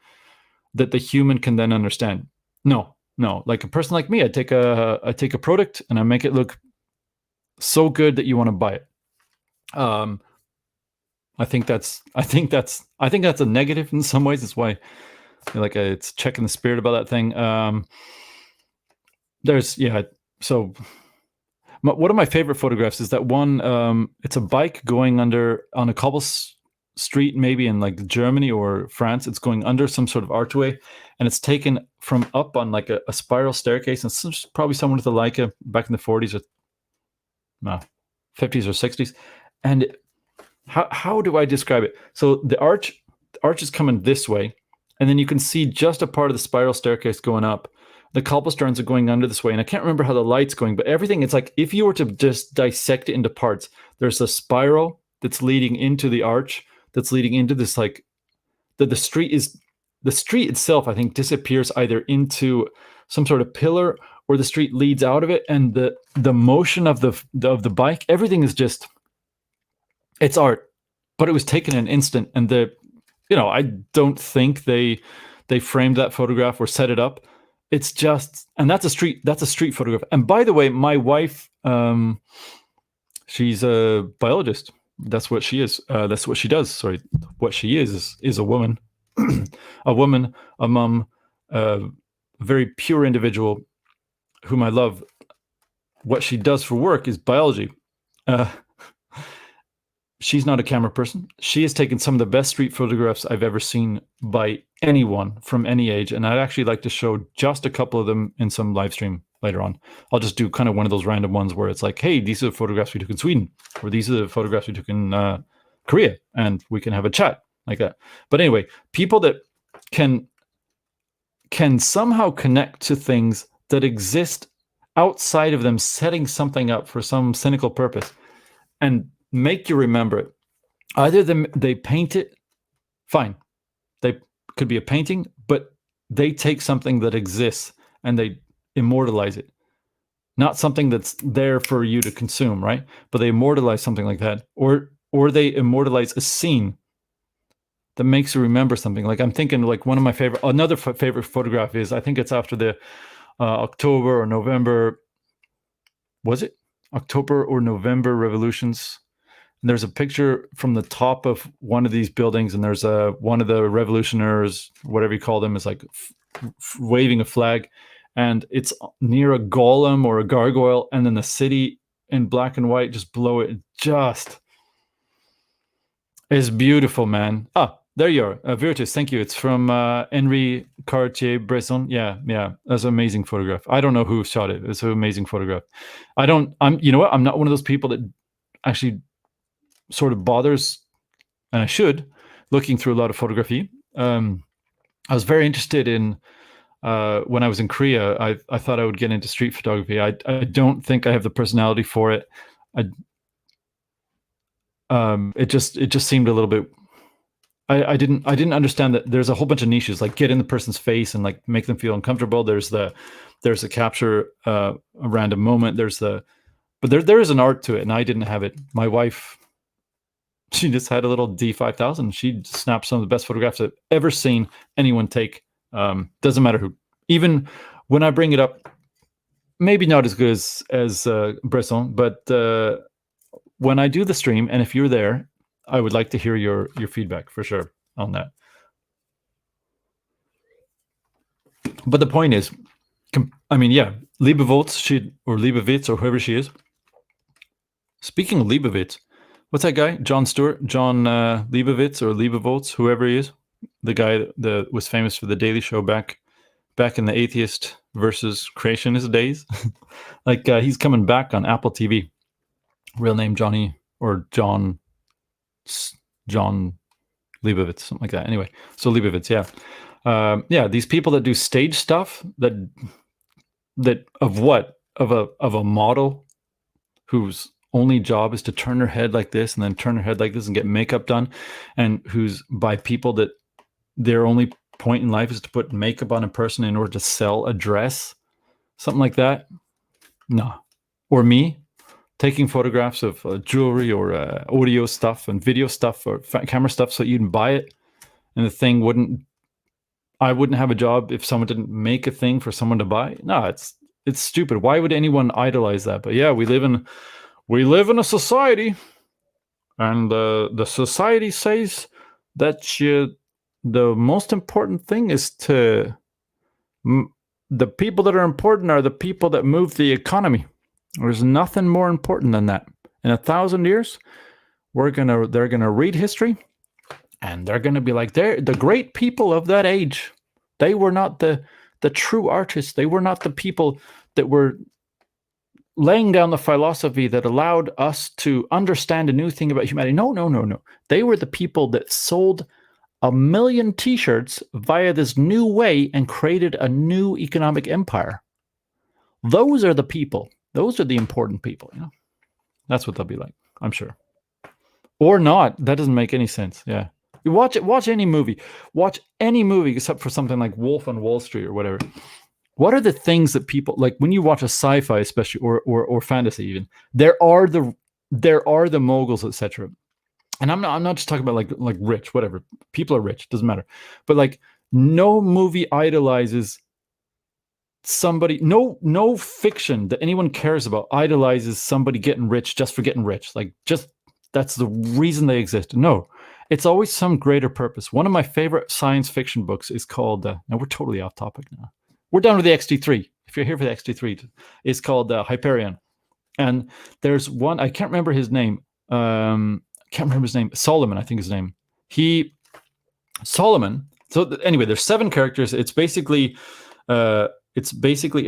that the human can then understand. No, like a person like me, I take a product and I make it look so good that you want to buy it. I think that's a negative in some ways. It's why it's checking the spirit about that thing. So one of my favorite photographs is that one. It's a bike going under on a cobble street, maybe in like Germany or France. It's going under some sort of archway, and it's taken from up on like a spiral staircase. And it's probably someone with a Leica back in the 40s or 50s or 60s. And how do I describe it? So the arch is coming this way, and then you can see just a part of the spiral staircase going up. The cobblestones are going under this way, and I can't remember how the light's going, but everything, it's like if you were to just dissect it into parts, there's a spiral that's leading into the arch, that's leading into this, like the street itself, I think, disappears either into some sort of pillar or the street leads out of it, and the motion of the bike, everything is just, it's art, but it was taken in an instant. And I don't think they framed that photograph or set it up. It's just, and that's a street photograph. And by the way, my wife, she's a biologist. That's what she is. That's what she does. Sorry, what she is a woman, a mom, a very pure individual whom I love. What she does for work is biology. She's not a camera person. She has taken some of the best street photographs I've ever seen by anyone from any age. And I'd actually like to show just a couple of them in some live stream later on. I'll just do kind of one of those random ones where it's like, hey, these are the photographs we took in Sweden, or these are the photographs we took in Korea, and we can have a chat like that. But anyway, people that can somehow connect to things that exist outside of them setting something up for some cynical purpose and make you remember it. Either they paint it, fine. They could be a painting, but they take something that exists and they immortalize it. Not something that's there for you to consume, right? But they immortalize something like that. Or they immortalize a scene that makes you remember something. Like I'm thinking, like one of my another favorite photograph is, I think it's after the October or November. Was it October or November revolutions? And there's a picture from the top of one of these buildings, and there's one of the revolutionaries, whatever you call them, is like waving a flag, and it's near a golem or a gargoyle, and then the city in black and white just below it. Just is beautiful, man. Ah, there you are, Virtus. Thank you. It's from Henri Cartier-Bresson. Yeah, that's an amazing photograph. I don't know who shot it. It's an amazing photograph. You know what? I'm not one of those people that actually sort of bothers, and I should, looking through a lot of photography. I was very interested in when I was in Korea. I thought I would get into street photography. I don't think I have the personality for it. It just seemed a little bit. I didn't understand that there's a whole bunch of niches, like get in the person's face and like make them feel uncomfortable. There's a capture a random moment. But there is an art to it, and I didn't have it. My wife, she just had a little D5000. She snapped some of the best photographs I've ever seen anyone take. Doesn't matter who. Even when I bring it up, maybe not as good as Bresson, but when I do the stream, and if you're there, I would like to hear your feedback for sure on that. But the point is, I mean, yeah, Leibovitz or whoever she is. Speaking of Leibovitz, what's that guy? John Leibovitz or Leibovitz, whoever he is, the guy that was famous for the Daily Show back in the atheist versus creationist days. Like he's coming back on Apple TV. Real name John Leibovitz, something like that. Anyway, so Leibovitz, yeah, these people that do stage stuff that of a model whose only job is to turn her head like this and then turn her head like this and get makeup done, and who's by people that their only point in life is to put makeup on a person in order to sell a dress, something like that. No. Or me taking photographs of jewelry or audio stuff and video stuff or camera stuff so you can buy it, and the thing I wouldn't have a job if someone didn't make a thing for someone to buy. No, it's stupid. Why would anyone idolize that? But yeah, we live in a society, and the society says that the most important thing is the people that are important are the people that move the economy. There's nothing more important than that. In 1,000 years, they're gonna read history, and they're gonna be like, they're the great people of that age. They were not the true artists. They were not the people that were laying down the philosophy that allowed us to understand a new thing about humanity. No. They were the people that sold 1 million t-shirts via this new way and created a new economic empire. Those are the people. Those are the important people. You know, that's what they'll be like, I'm sure. Or not. That doesn't make any sense. Yeah. You watch any movie. Watch any movie except for something like Wolf on Wall Street or whatever. What are the things that people like when you watch a sci-fi, especially or fantasy even? There are the moguls, etc. And I'm not just talking about like rich, whatever. People are rich, doesn't matter. But like no movie idolizes somebody. No fiction that anyone cares about idolizes somebody getting rich just for getting rich. Like just that's the reason they exist. No. It's always some greater purpose. One of my favorite science fiction books is called now we're totally off topic now. We're down to the X-T3. If you're here for the X-T3, it's called Hyperion. And there's one, I can't remember his name. Solomon, I think his name. Solomon. So anyway, there's 7 characters. It's basically a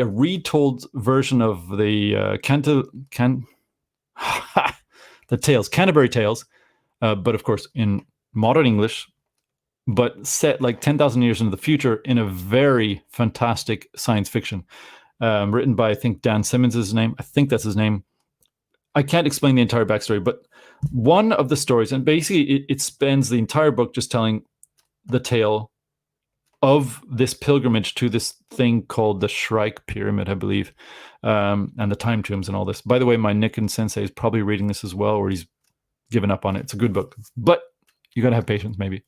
retold version of the the Tales, Canterbury Tales, but of course in modern English, but set like 10,000 years into the future in a very fantastic science fiction, written by, I think, Dan Simmons is his name. I think that's his name. I can't explain the entire backstory, but one of the stories, and basically it spends the entire book just telling the tale of this pilgrimage to this thing called the Shrike Pyramid, I believe, and the time tombs and all this. By the way, my Nikken sensei is probably reading this as well, or he's given up on it. It's a good book, but you got to have patience, maybe.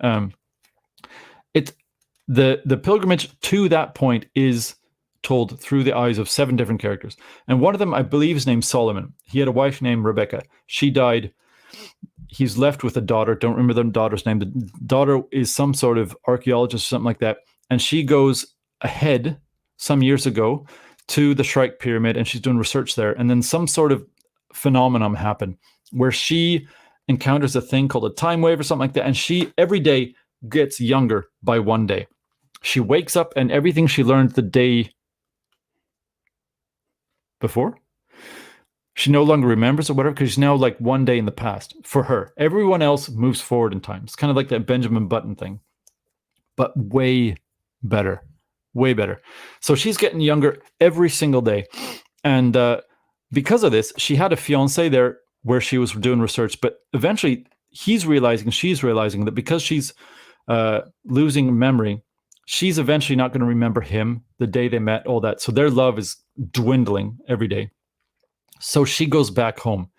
the pilgrimage to that point is told through the eyes of 7 different characters. And one of them, I believe, is named Solomon. He had a wife named Rebecca. She died. He's left with a daughter. Don't remember the daughter's name. The daughter is some sort of archaeologist or something like that. And she goes ahead some years ago to the Shrike Pyramid, and she's doing research there. And then some sort of phenomenon happened where she encounters a thing called a time wave or something like that. And she every day gets younger by 1 day. She wakes up and everything she learned the day before, she no longer remembers or whatever, because she's now like 1 day in the past for her. Everyone else moves forward in time. It's kind of like that Benjamin Button thing, but way better, way better. So she's getting younger every single day. And because of this, she had a fiance there where she was doing research, but eventually she's realizing that because she's losing memory, she's eventually not going to remember him, the day they met, all that. So their love is dwindling every day. So she goes back home.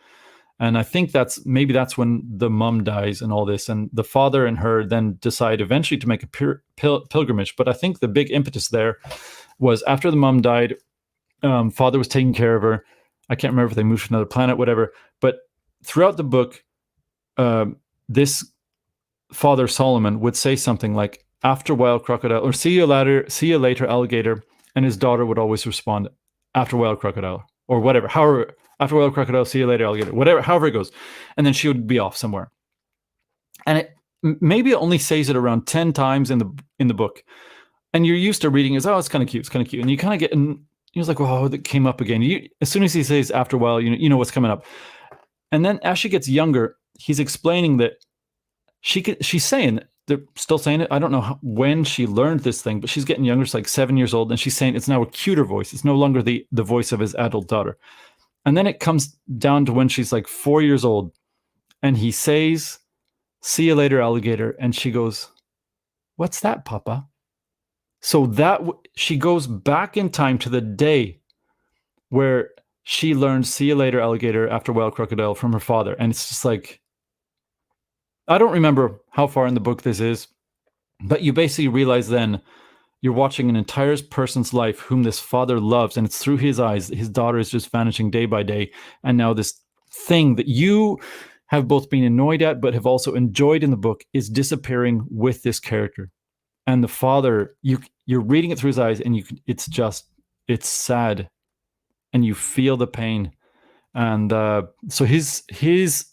And I think that's when the mom dies and all this. And the father and her then decide eventually to make a pilgrimage. But I think the big impetus there was after the mom died, father was taking care of her. I can't remember if they moved to another planet, whatever. But throughout the book, this Father Solomon would say something like, "After a while, crocodile," or "See you later, alligator," and his daughter would always respond, "After a while, crocodile," or whatever. However, "After a while, crocodile, see you later, alligator," whatever, however it goes, and then she would be off somewhere. And maybe it only says it around 10 times in the book, and you're used to reading it as, "Oh, it's kind of cute, and you kind of get. And he was like, "Wow, that came up again." As soon as he says "after a while," you know what's coming up. And then as she gets younger, he's explaining that she's saying, they're still saying it. I don't know when she learned this thing, but she's getting younger. She's like 7 years old, and she's saying it's now a cuter voice. It's no longer the voice of his adult daughter. And then it comes down to when she's like 4 years old, and he says, "See you later, alligator," and she goes, "What's that, Papa?" So that she goes back in time to the day where she learned "See you later, alligator," "After a while, crocodile" from her father. And it's just like, I don't remember how far in the book this is, but you basically realize then you're watching an entire person's life whom this father loves, and it's through his eyes. His daughter is just vanishing day by day. And now this thing that you have both been annoyed at but have also enjoyed in the book is disappearing with this character. And the father, you're reading it through his eyes, and it's sad, and you feel the pain. And so his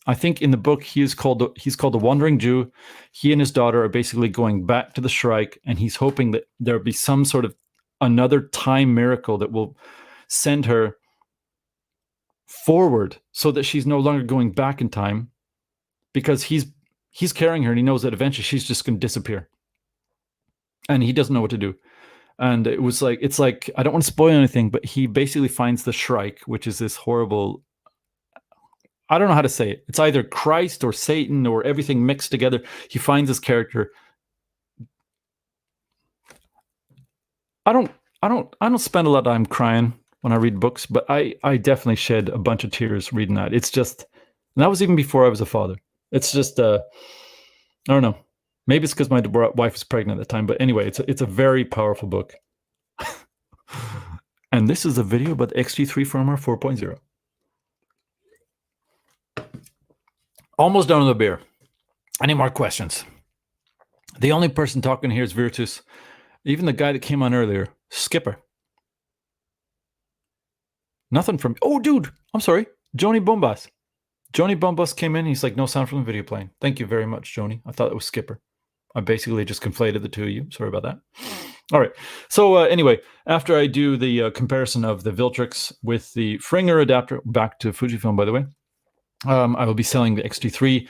I think in the book he's called the Wandering Jew. He and his daughter are basically going back to the Shrike, and he's hoping that there'll be some sort of another time miracle that will send her forward so that she's no longer going back in time, because he's carrying her, and he knows that eventually she's just going to disappear, and he doesn't know what to do. And it's like I don't want to spoil anything, but he basically finds the Shrike, which is this horrible, I don't know how to say it. It's either Christ or Satan or everything mixed together. He finds this character. I don't spend a lot of time crying when I read books, but I definitely shed a bunch of tears reading that. It's just, and that was even before I was a father. It's just I don't know. Maybe it's because my wife was pregnant at the time, but anyway, it's a very powerful book. And this is a video about the X-T3 firmware 4.0. Almost done with the beer. Any more questions? The only person talking here is Virtus. Even the guy that came on earlier, Skipper. Nothing from... Oh, dude, I'm sorry. Joni Bombas. Joni Bombas came in. He's like, "No sound from the video playing." Thank you very much, Joni. I thought it was Skipper. I basically just conflated the two of you. Sorry about that. All right. So anyway, after I do the comparison of the Viltrix with the Fringer adapter, back to Fujifilm, by the way, I will be selling the X-T3,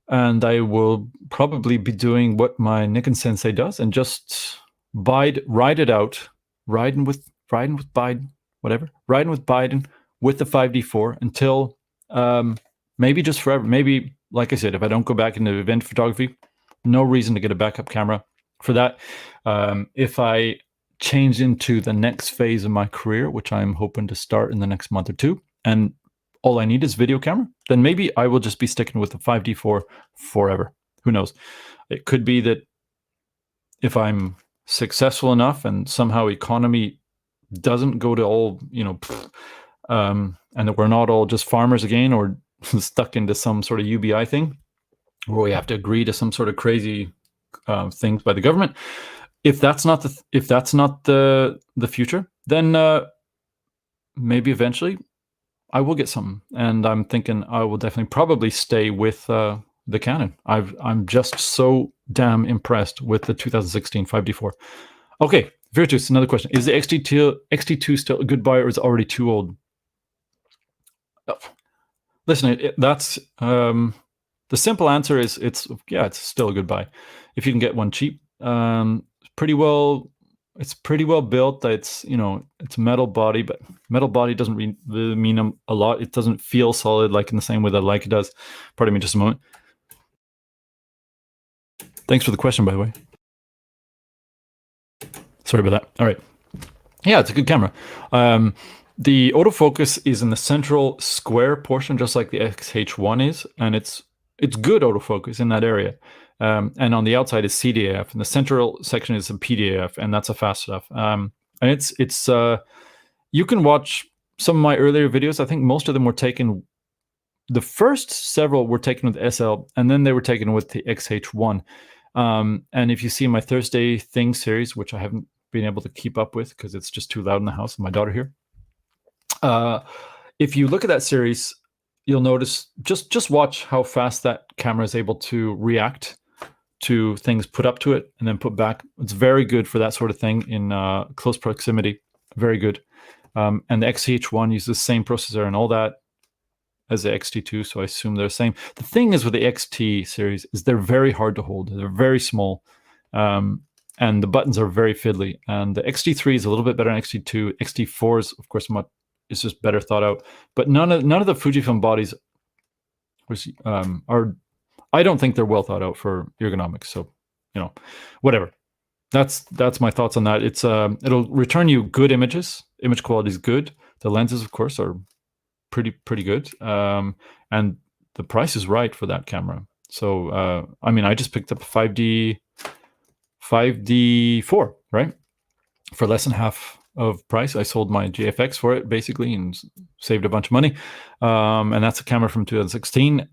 and I will probably be doing what my Nikon sensei does and just ride it out, riding with Biden, whatever, riding with Biden with the 5D4 until maybe just forever. Maybe, like I said, if I don't go back into event photography, no reason to get a backup camera for that. If I change into the next phase of my career, which I'm hoping to start in the next month or two, and all I need is video camera, then maybe I will just be sticking with the 5D4 forever. Who knows? It could be that if I'm successful enough and somehow economy doesn't go to all, and that we're not all just farmers again or stuck into some sort of UBI thing where we have to agree to some sort of crazy things by the government. If that's not the future, then maybe eventually I will get something, and I'm thinking I will definitely probably stay with the Canon. I'm just so damn impressed with the 2016 5D4. Okay, Virtus, another question: is the XT2 still a good buy, or is it already too old? Oh, listen, that's the simple answer is it's still a good buy if you can get one cheap. It's pretty well built. It's it's metal body, but metal body doesn't really mean a lot. It doesn't feel solid like in the same way that Leica does. Pardon me just a moment. Thanks for the question, by the way. Sorry about that. All right. Yeah, it's a good camera. The autofocus is in the central square portion, just like the XH1 is, and it's good autofocus in that area. And on the outside is CDAF, and the central section is a PDAF, and that's a fast stuff. And it's you can watch some of my earlier videos. I think most of them were taken. The first several were taken with SL, and then they were taken with the XH1. And if you see my Thursday Things series, which I haven't been able to keep up with because it's just too loud in the house with my daughter here. If you look at that series, you'll notice, just watch how fast that camera is able to react to things put up to it and then put back. It's very good for that sort of thing in close proximity. Very good. And the XH1 uses the same processor and all that as the XT2, so I assume they're the same. The thing is with the XT series is they're very hard to hold. They're very small. And the buttons are very fiddly. And the XT3 is a little bit better than XT2. XT4 is, of course, it's just better thought out. But none of the Fujifilm bodies are. I don't think they're well thought out for ergonomics. So, whatever. That's my thoughts on that. It'll return you good images. Image quality is good. The lenses, of course, are pretty good. And the price is right for that camera. So, I just picked up a 5D4, right? For less than half of price. I sold my GFX for it basically and saved a bunch of money. And that's a camera from 2016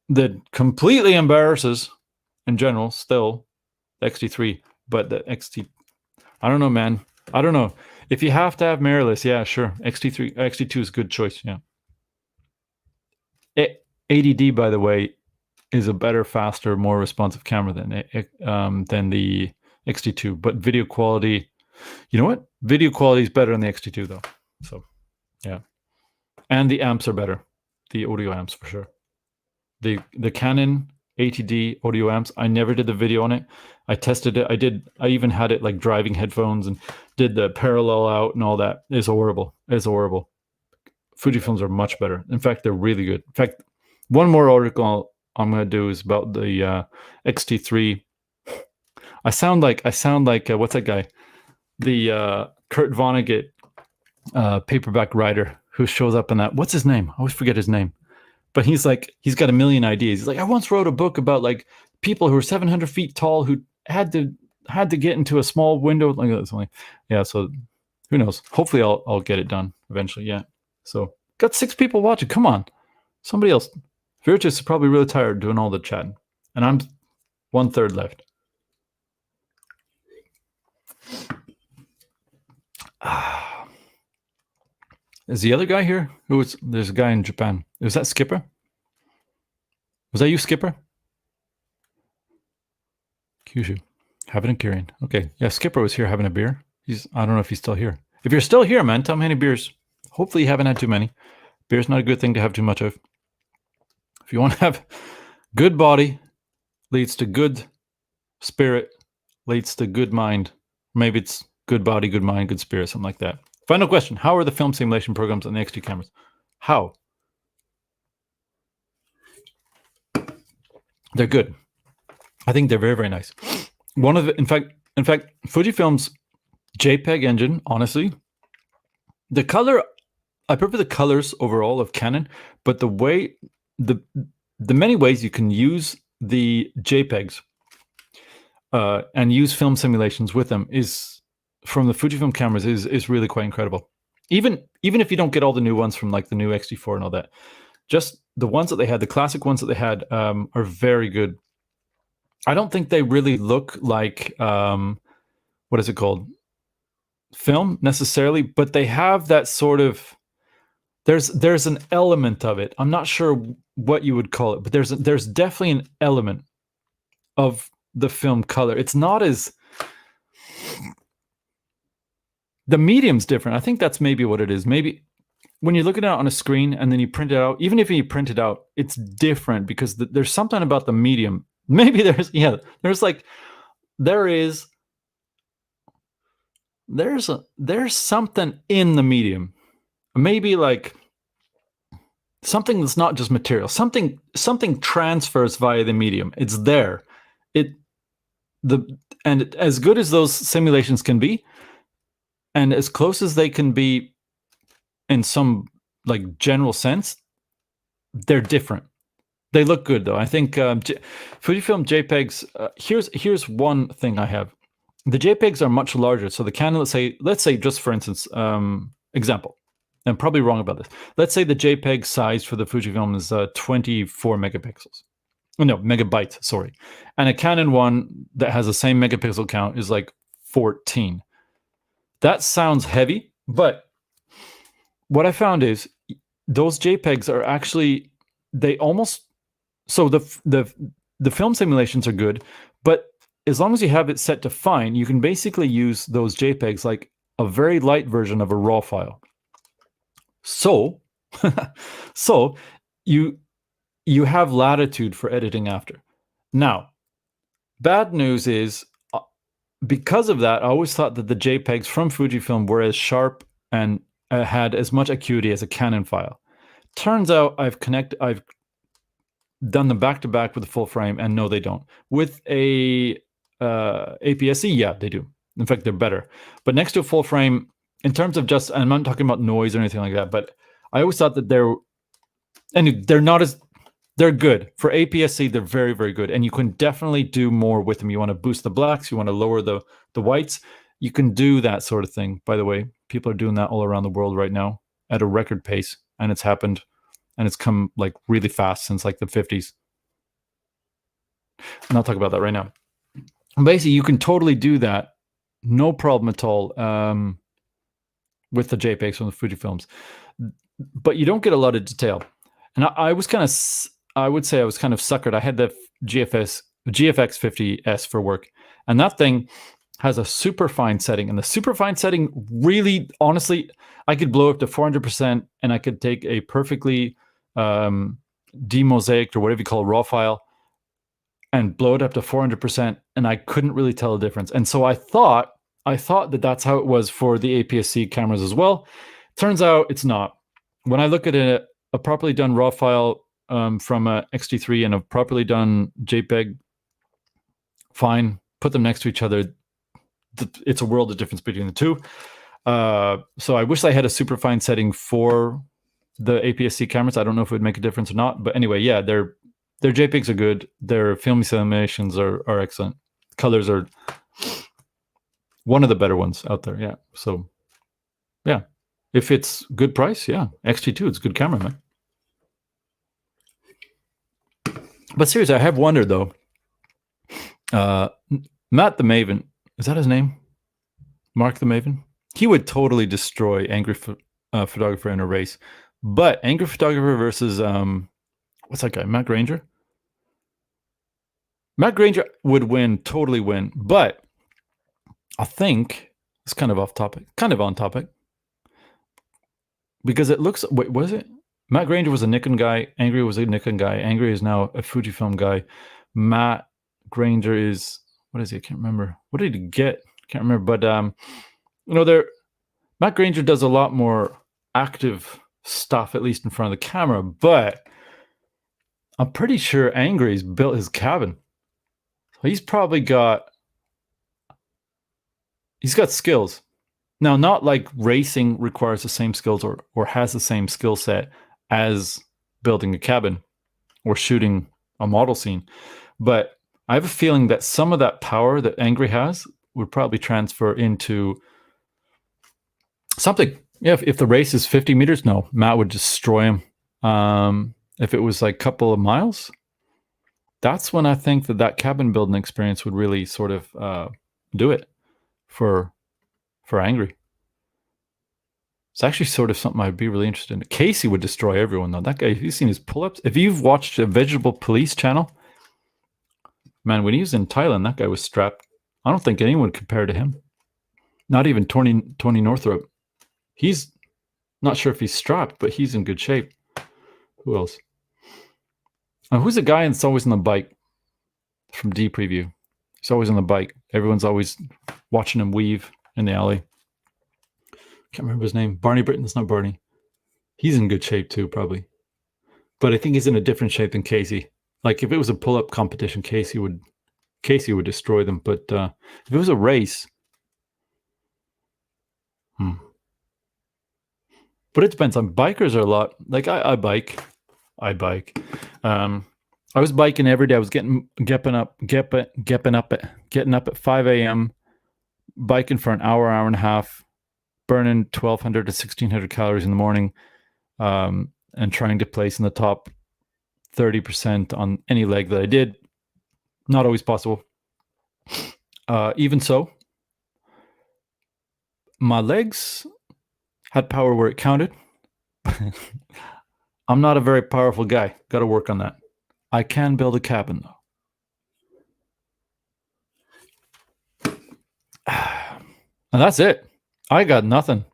that completely embarrasses in general still the XT3, but the XT, I don't know, man. I don't know. If you have to have mirrorless, yeah, sure. XT2 is a good choice, yeah. ADD, by the way, is a better, faster, more responsive camera than the XT2. But video quality, you know what? Video quality is better than the XT2 though. So, yeah. And the amps are better. The audio amps for sure. The Canon ATD audio amps, I never did the video on it. I tested it. I even had it like driving headphones and did the parallel out and all that. It's horrible. It's horrible. Fujifilms are much better. In fact, they're really good. In fact, one more article I'm going to do is about the X-T3. I sound like what's that guy? The Kurt Vonnegut paperback writer who shows up in that. What's his name? I always forget his name. But he's got a million ideas. He's like, I once wrote a book about like people who are 700 feet tall who had to get into a small window. Like that. Yeah. So who knows? Hopefully I'll get it done eventually. Yeah. So got 6 people watching. Come on, somebody else. Virtus is probably really tired doing all the chatting, and I'm 1/3 left. Is the other guy here? There's a guy in Japan. Is that Skipper? Was that you, Skipper? Kyushu. Having a Kirin. Okay. Yeah, Skipper was here having a beer. I don't know if he's still here. If you're still here, man, tell me how many beers. Hopefully you haven't had too many. Beer's not a good thing to have too much of. If you want to have good body, leads to good spirit, leads to good mind. Maybe it's good body, good mind, good spirit, something like that. Final question. How are the film simulation programs on the X2 cameras? How? They're good. I think they're very, very nice. In fact, Fujifilm's JPEG engine, honestly, the color, I prefer the colors overall of Canon, but the many ways you can use the JPEGs and use film simulations with them is from the Fujifilm cameras is really quite incredible. Even if you don't get all the new ones from like the new X-T3 and all that, just the ones that they had, the classic ones that they had, are very good. I don't think they really look like what is it called, film necessarily, but they have that sort of, there's an element of it. I'm not sure what you would call it, but there's definitely an element of the film color. It's not as, the medium's different. I think that's maybe what it is. Maybe when you're looking at it on a screen and then you print it out, even if you print it out, it's different because there's something about the medium. Maybe there's something in the medium. Maybe like something that's not just material. Something transfers via the medium. It's there. And as good as those simulations can be, and as close as they can be in some like general sense, they're different. They look good though. I think Fujifilm JPEGs. Here's one thing I have. The JPEGs are much larger. So the Canon, let's say just for instance, example. I'm probably wrong about this. Let's say the JPEG size for the Fujifilm is 24 megapixels. No, megabytes, sorry. And a Canon one that has the same megapixel count is like 14. That sounds heavy, but what I found is those JPEGs are actually, they almost, so the film simulations are good, but as long as you have it set to fine, you can basically use those JPEGs like a very light version of a RAW file. So, so you have latitude for editing after. Now, bad news is because of that, I always thought that the JPEGs from Fujifilm were as sharp and had as much acuity as a Canon file. Turns out I've done them back to back with a full frame, and no, they don't. With a APS-C, yeah, they do. In fact, they're better. But next to a full frame, in terms of just, and I'm not talking about noise or anything like that, but I always thought that they're good. For APS-C, they're very, very good. And you can definitely do more with them. You want to boost the blacks, you want to lower the whites. You can do that sort of thing. By the way, people are doing that all around the world right now at a record pace. And it's happened, and it's come like really fast since like the 50s. I'm not talking about that right now. Basically, you can totally do that. No problem at all with the JPEGs from the Fujifilms. But you don't get a lot of detail. And I would say I was kind of suckered. I had the GFX 50S for work, and that thing has a super fine setting. And the super fine setting really, honestly, I could blow up to 400%, and I could take a perfectly demosaicked or whatever you call a RAW file and blow it up to 400%, and I couldn't really tell the difference. And so I thought that that's how it was for the APS-C cameras as well. Turns out it's not. When I look at a properly done RAW file from a X-T3 and a properly done JPEG, fine, put them next to each other, it's a world of difference between the two. So I wish I had a super fine setting for the APS-C cameras. I don't know if it would make a difference or not, but anyway, yeah, their JPEGs are good. Their film simulations are excellent. Colors are one of the better ones out there. Yeah. So yeah, if it's good price, yeah, X-T2, it's a good camera, man. But seriously, I have wondered though. Matt the Maven, is that his name? Mark the Maven? He would totally destroy Angry Photographer in a race. But Angry Photographer versus what's that guy? Matt Granger? Matt Granger would win, totally win. But I think it's kind of off topic, kind of on topic. Because it looks, wait, was it? Matt Granger was a Nikon guy. Angry was a Nikon guy. Angry is now a Fujifilm guy. Matt Granger is, what is he? I can't remember. What did he get? Can't remember. But Matt Granger does a lot more active stuff, at least in front of the camera. But I'm pretty sure Angry's built his cabin. So he's got skills. Now, not like racing requires the same skills or has the same skill set as building a cabin or shooting a model scene. But I have a feeling that some of that power that Angry has would probably transfer into something. Yeah, if the race is 50 meters, no, Matt would destroy him. If it was like a couple of miles, that's when I think that cabin building experience would really sort of do it for Angry. It's actually sort of something I'd be really interested in. Casey would destroy everyone, though. That guy, have you seen his pull-ups? If you've watched a Vegetable Police channel, man, when he was in Thailand, that guy was strapped. I don't think anyone would compare to him. Not even Tony Northrup. He's not sure if he's strapped, but he's in good shape. Who else? Who's the guy that's always on the bike from D Preview? He's always on the bike. Everyone's always watching him weave in the alley. Can't remember his name. Barney Britton. It's not Barney. He's in good shape too, probably. But I think he's in a different shape than Casey. Like if it was a pull-up competition, Casey would destroy them. But if it was a race, but it depends on bikers are a lot. Like I bike. I was biking every day. I was getting up at 5 a.m. biking for an hour and a half, burning 1,200 to 1,600 calories in the morning, and trying to place in the top 30% on any leg that I did. Not always possible. Even so, my legs had power where it counted. I'm not a very powerful guy. Got to work on that. I can build a cabin, though. And that's it. I got nothing.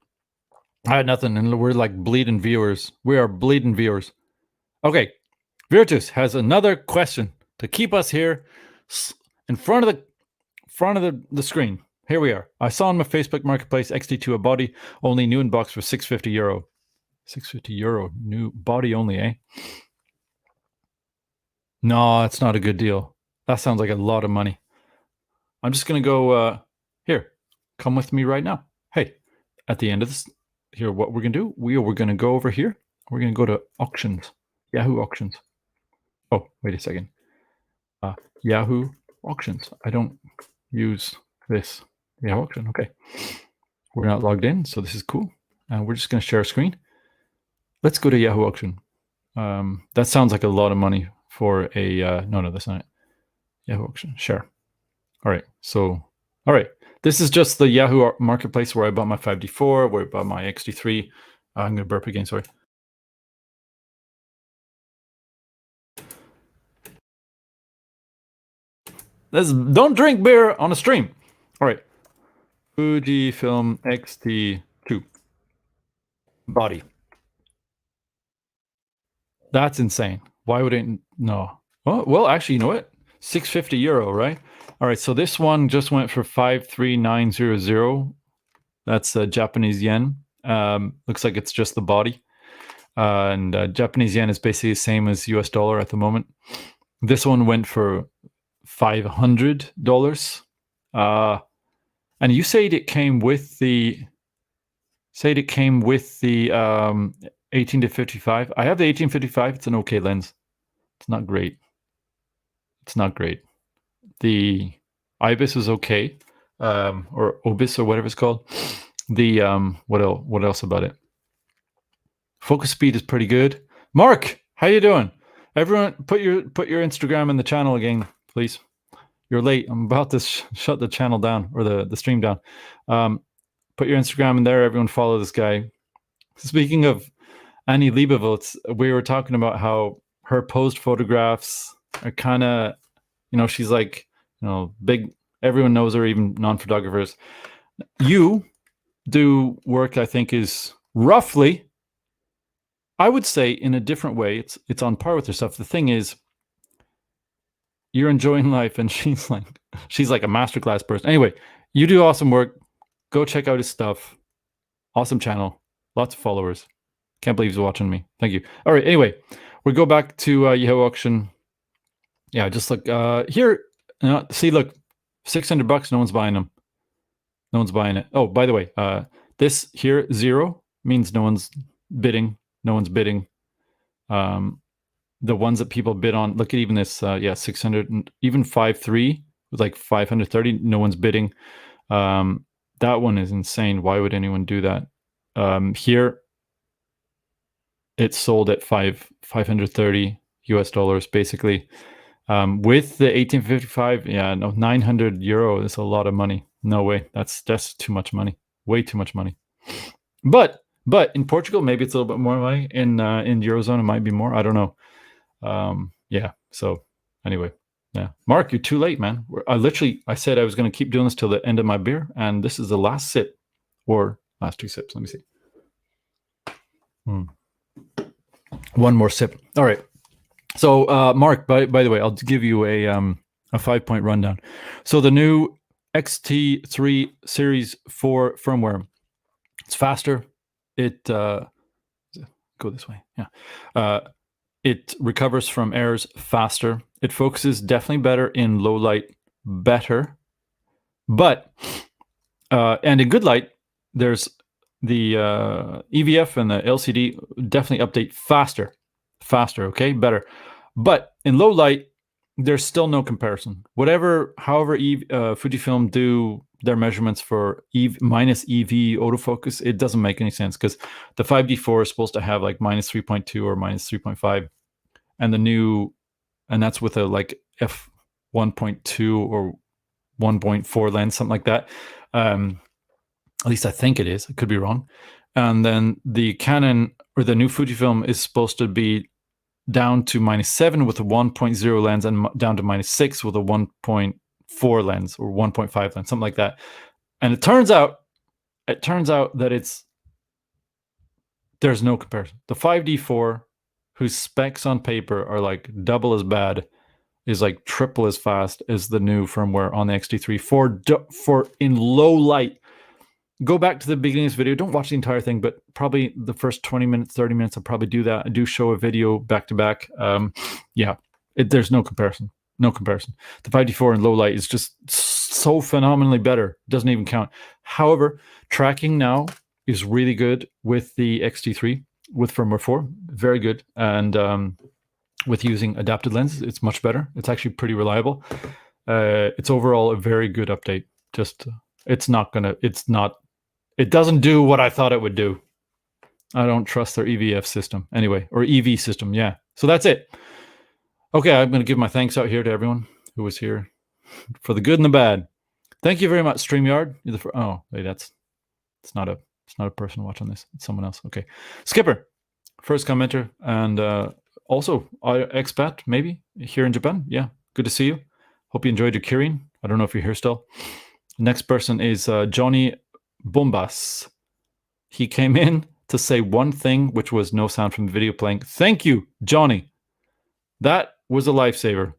I had nothing, and we're like bleeding viewers. We are bleeding viewers. Okay, Virtus has another question to keep us here in front of the screen. Here we are. I saw on my Facebook Marketplace X-T3 a body only new in box for €650. €650 new body only, eh? No, that's not a good deal. That sounds like a lot of money. I'm just gonna go here. Come with me right now. Hey, at the end of this, here, what we're gonna do? We're gonna go over here. We're gonna go to auctions, Yahoo Auctions. Oh, wait a second. Yahoo Auctions. I don't use this Yahoo Auction. Okay, we're not logged in, so this is cool. We're just gonna share a screen. Let's go to Yahoo Auction. That sounds like a lot of money for a no, that's not it. Yahoo Auction, share. All right, so all right, this is just the Yahoo Marketplace where I bought my 5D4, where I bought my X-T3. I'm gonna burp again, sorry. Don't drink beer on a stream. All right, Fujifilm X-T3 body. That's insane. Why would it? No. Oh, well, actually, you know what? €650, right? All right, so this one just went for 53900. That's Japanese yen. Looks like it's just the body. And Japanese yen is basically the same as US dollar at the moment. This one went for $500. And you said it came with the 18 to 55. I have the 1855. It's an okay lens. It's not great. The IBIS is okay, or OBIS or whatever it's called. The what else about it? Focus speed is pretty good. Mark, how you doing? Everyone, put your Instagram in the channel again, please. You're late. I'm about to shut the channel down, or the stream down. Put your Instagram in there. Everyone follow this guy. Speaking of Annie Leibovitz, we were talking about how her posed photographs are kind of, she's like, big. Everyone knows her, even non-photographers. You do work, I think, is roughly, I would say, in a different way. It's on par with her stuff. The thing is, you're enjoying life, and she's like a masterclass person. Anyway, you do awesome work. Go check out his stuff. Awesome channel. Lots of followers. Can't believe he's watching me. Thank you. All right. Anyway, we go back to Yahoo Auction. Yeah, just look here. See, look, $600. No one's buying them. No one's buying it. Oh, by the way, this here 0 means no one's bidding. No one's bidding. the ones that people bid on. Look at even this, 600, even 5.3 with like 530. No one's bidding. That one is insane. Why would anyone do that? Here, it's sold at $530 US, basically. With the 1855, yeah, no, 900 euro is a lot of money. No way, that's too much money. Way too much money. But in Portugal, maybe it's a little bit more money. In Eurozone, it might be more. I don't know. Yeah. So anyway, yeah. Mark, you're too late, man. I said I was going to keep doing this till the end of my beer, and this is the last sip, or last 2 sips. Let me see. One more sip. All right. So, Mark, by the way, I'll give you a 5-point rundown. So the new X-T3 Series 4 firmware, it's faster. It go this way. Yeah. It recovers from errors faster. It focuses definitely better in low light, better. But and in good light, there's the EVF and the LCD definitely update faster, okay, better. But in low light, there's still no comparison. However Fujifilm do their measurements for minus EV autofocus, it doesn't make any sense, because the 5D4 is supposed to have like minus 3.2 or minus 3.5, and that's with a like f1.2 or 1.4 lens, something like that. At least I think it is. I could be wrong. And then the Canon or the new Fujifilm is supposed to be down to -7 with a 1.0 lens, and down to -6 with a 1.4 lens or 1.5 lens, something like that. And it turns out that there's no comparison. The 5D4, whose specs on paper are like double as bad, is like triple as fast as the new firmware on the X-T3 for in low light. Go back to the beginning of this video. Don't watch the entire thing, but probably the first 20 minutes, 30 minutes, I'll probably do that. I do show a video back to back. Yeah, there's no comparison. No comparison. The 5D4 in low light is just so phenomenally better. Doesn't even count. However, tracking now is really good with the X-T3 with firmware 4. Very good. And with using adapted lenses, it's much better. It's actually pretty reliable. It's overall a very good update. Just it doesn't do what I thought it would do. I don't trust their EVF system anyway, or EV system. Yeah. So that's it. Okay, I'm going to give my thanks out here to everyone who was here for the good and the bad. Thank you very much, StreamYard. Oh, wait, it's not a person watching this. It's someone else. Okay, Skipper, first commenter, and also expat maybe here in Japan. Yeah, good to see you. Hope you enjoyed your Kirin. I don't know if you're here still. Next person is Johnny Bombas. He came in to say one thing, which was no sound from the video playing. Thank you, Johnny. That was a lifesaver.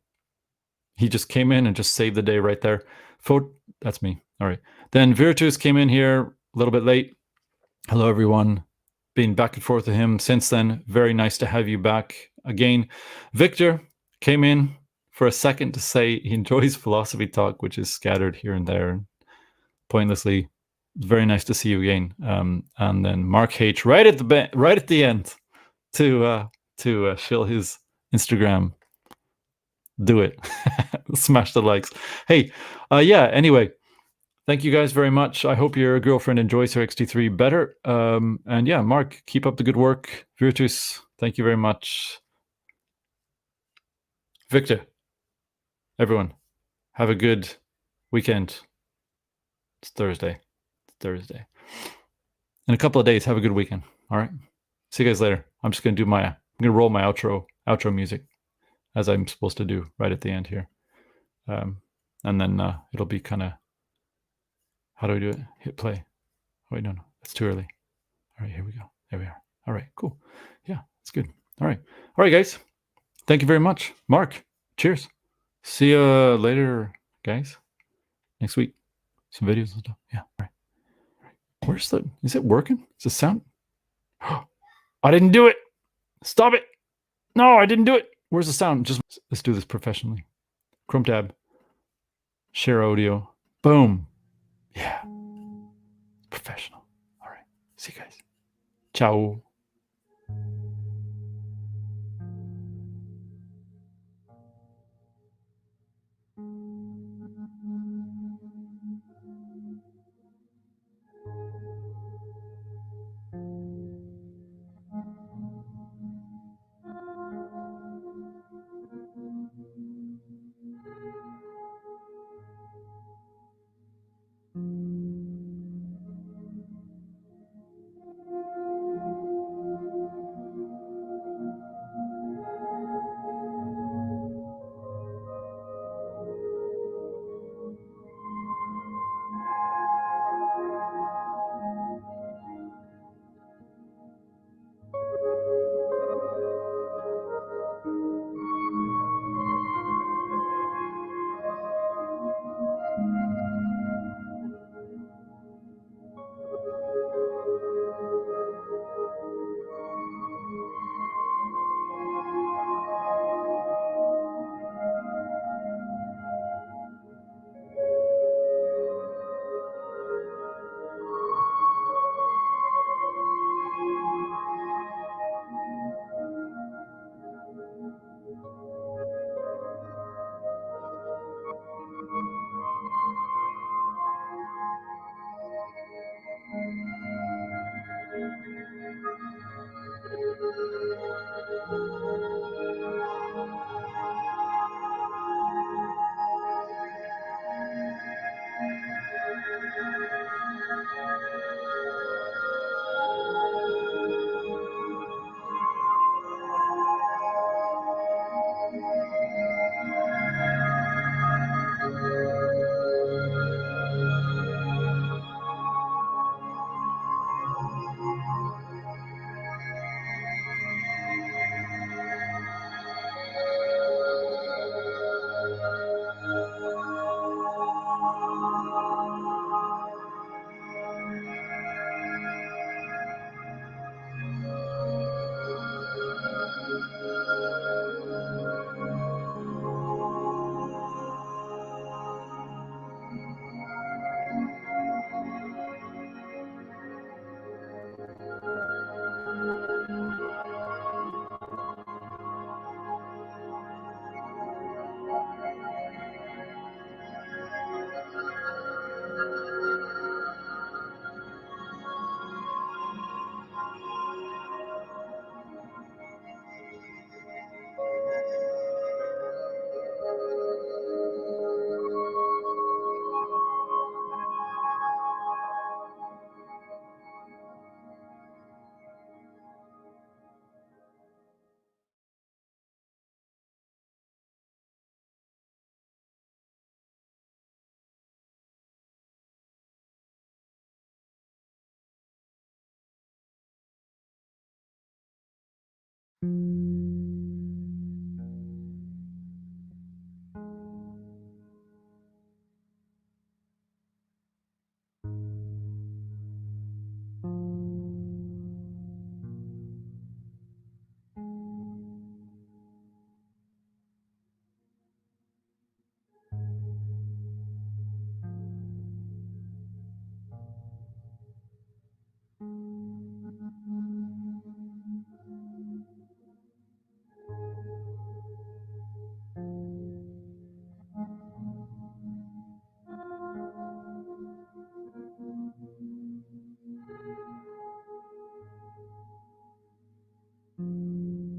He just came in and just saved the day right there. That's me. All right. Then Virtus came in here a little bit late. Hello, everyone. Been back and forth with him since then. Very nice to have you back again. Victor came in for a second to say he enjoys philosophy talk, which is scattered here and there pointlessly. Very nice to see you again. And then Mark H right at the end to shill his Instagram. Do it. Smash the likes. Hey, yeah, anyway, thank you guys very much. I hope your girlfriend enjoys her X-T3 better. And yeah, Mark, keep up the good work. Virtus, thank you very much. Victor, everyone, have a good weekend. It's Thursday. In a couple of days, have a good weekend. All right. See you guys later. I'm just going to roll my outro music, as I'm supposed to do right at the end here. And then it'll be kind of, how do I do it? Hit play. Wait, no, it's too early. All right, here we go. There we are. All right, cool. Yeah, it's good. All right, guys. Thank you very much. Mark, cheers. See you later, guys. Next week. Some videos and stuff. Yeah, all right. Is it working? Is the sound? I didn't do it. Stop it. No, I didn't do it. Where's the sound? Let's do this professionally. Chrome tab. Share audio. Boom. Yeah. Professional. All right. See you guys. Ciao.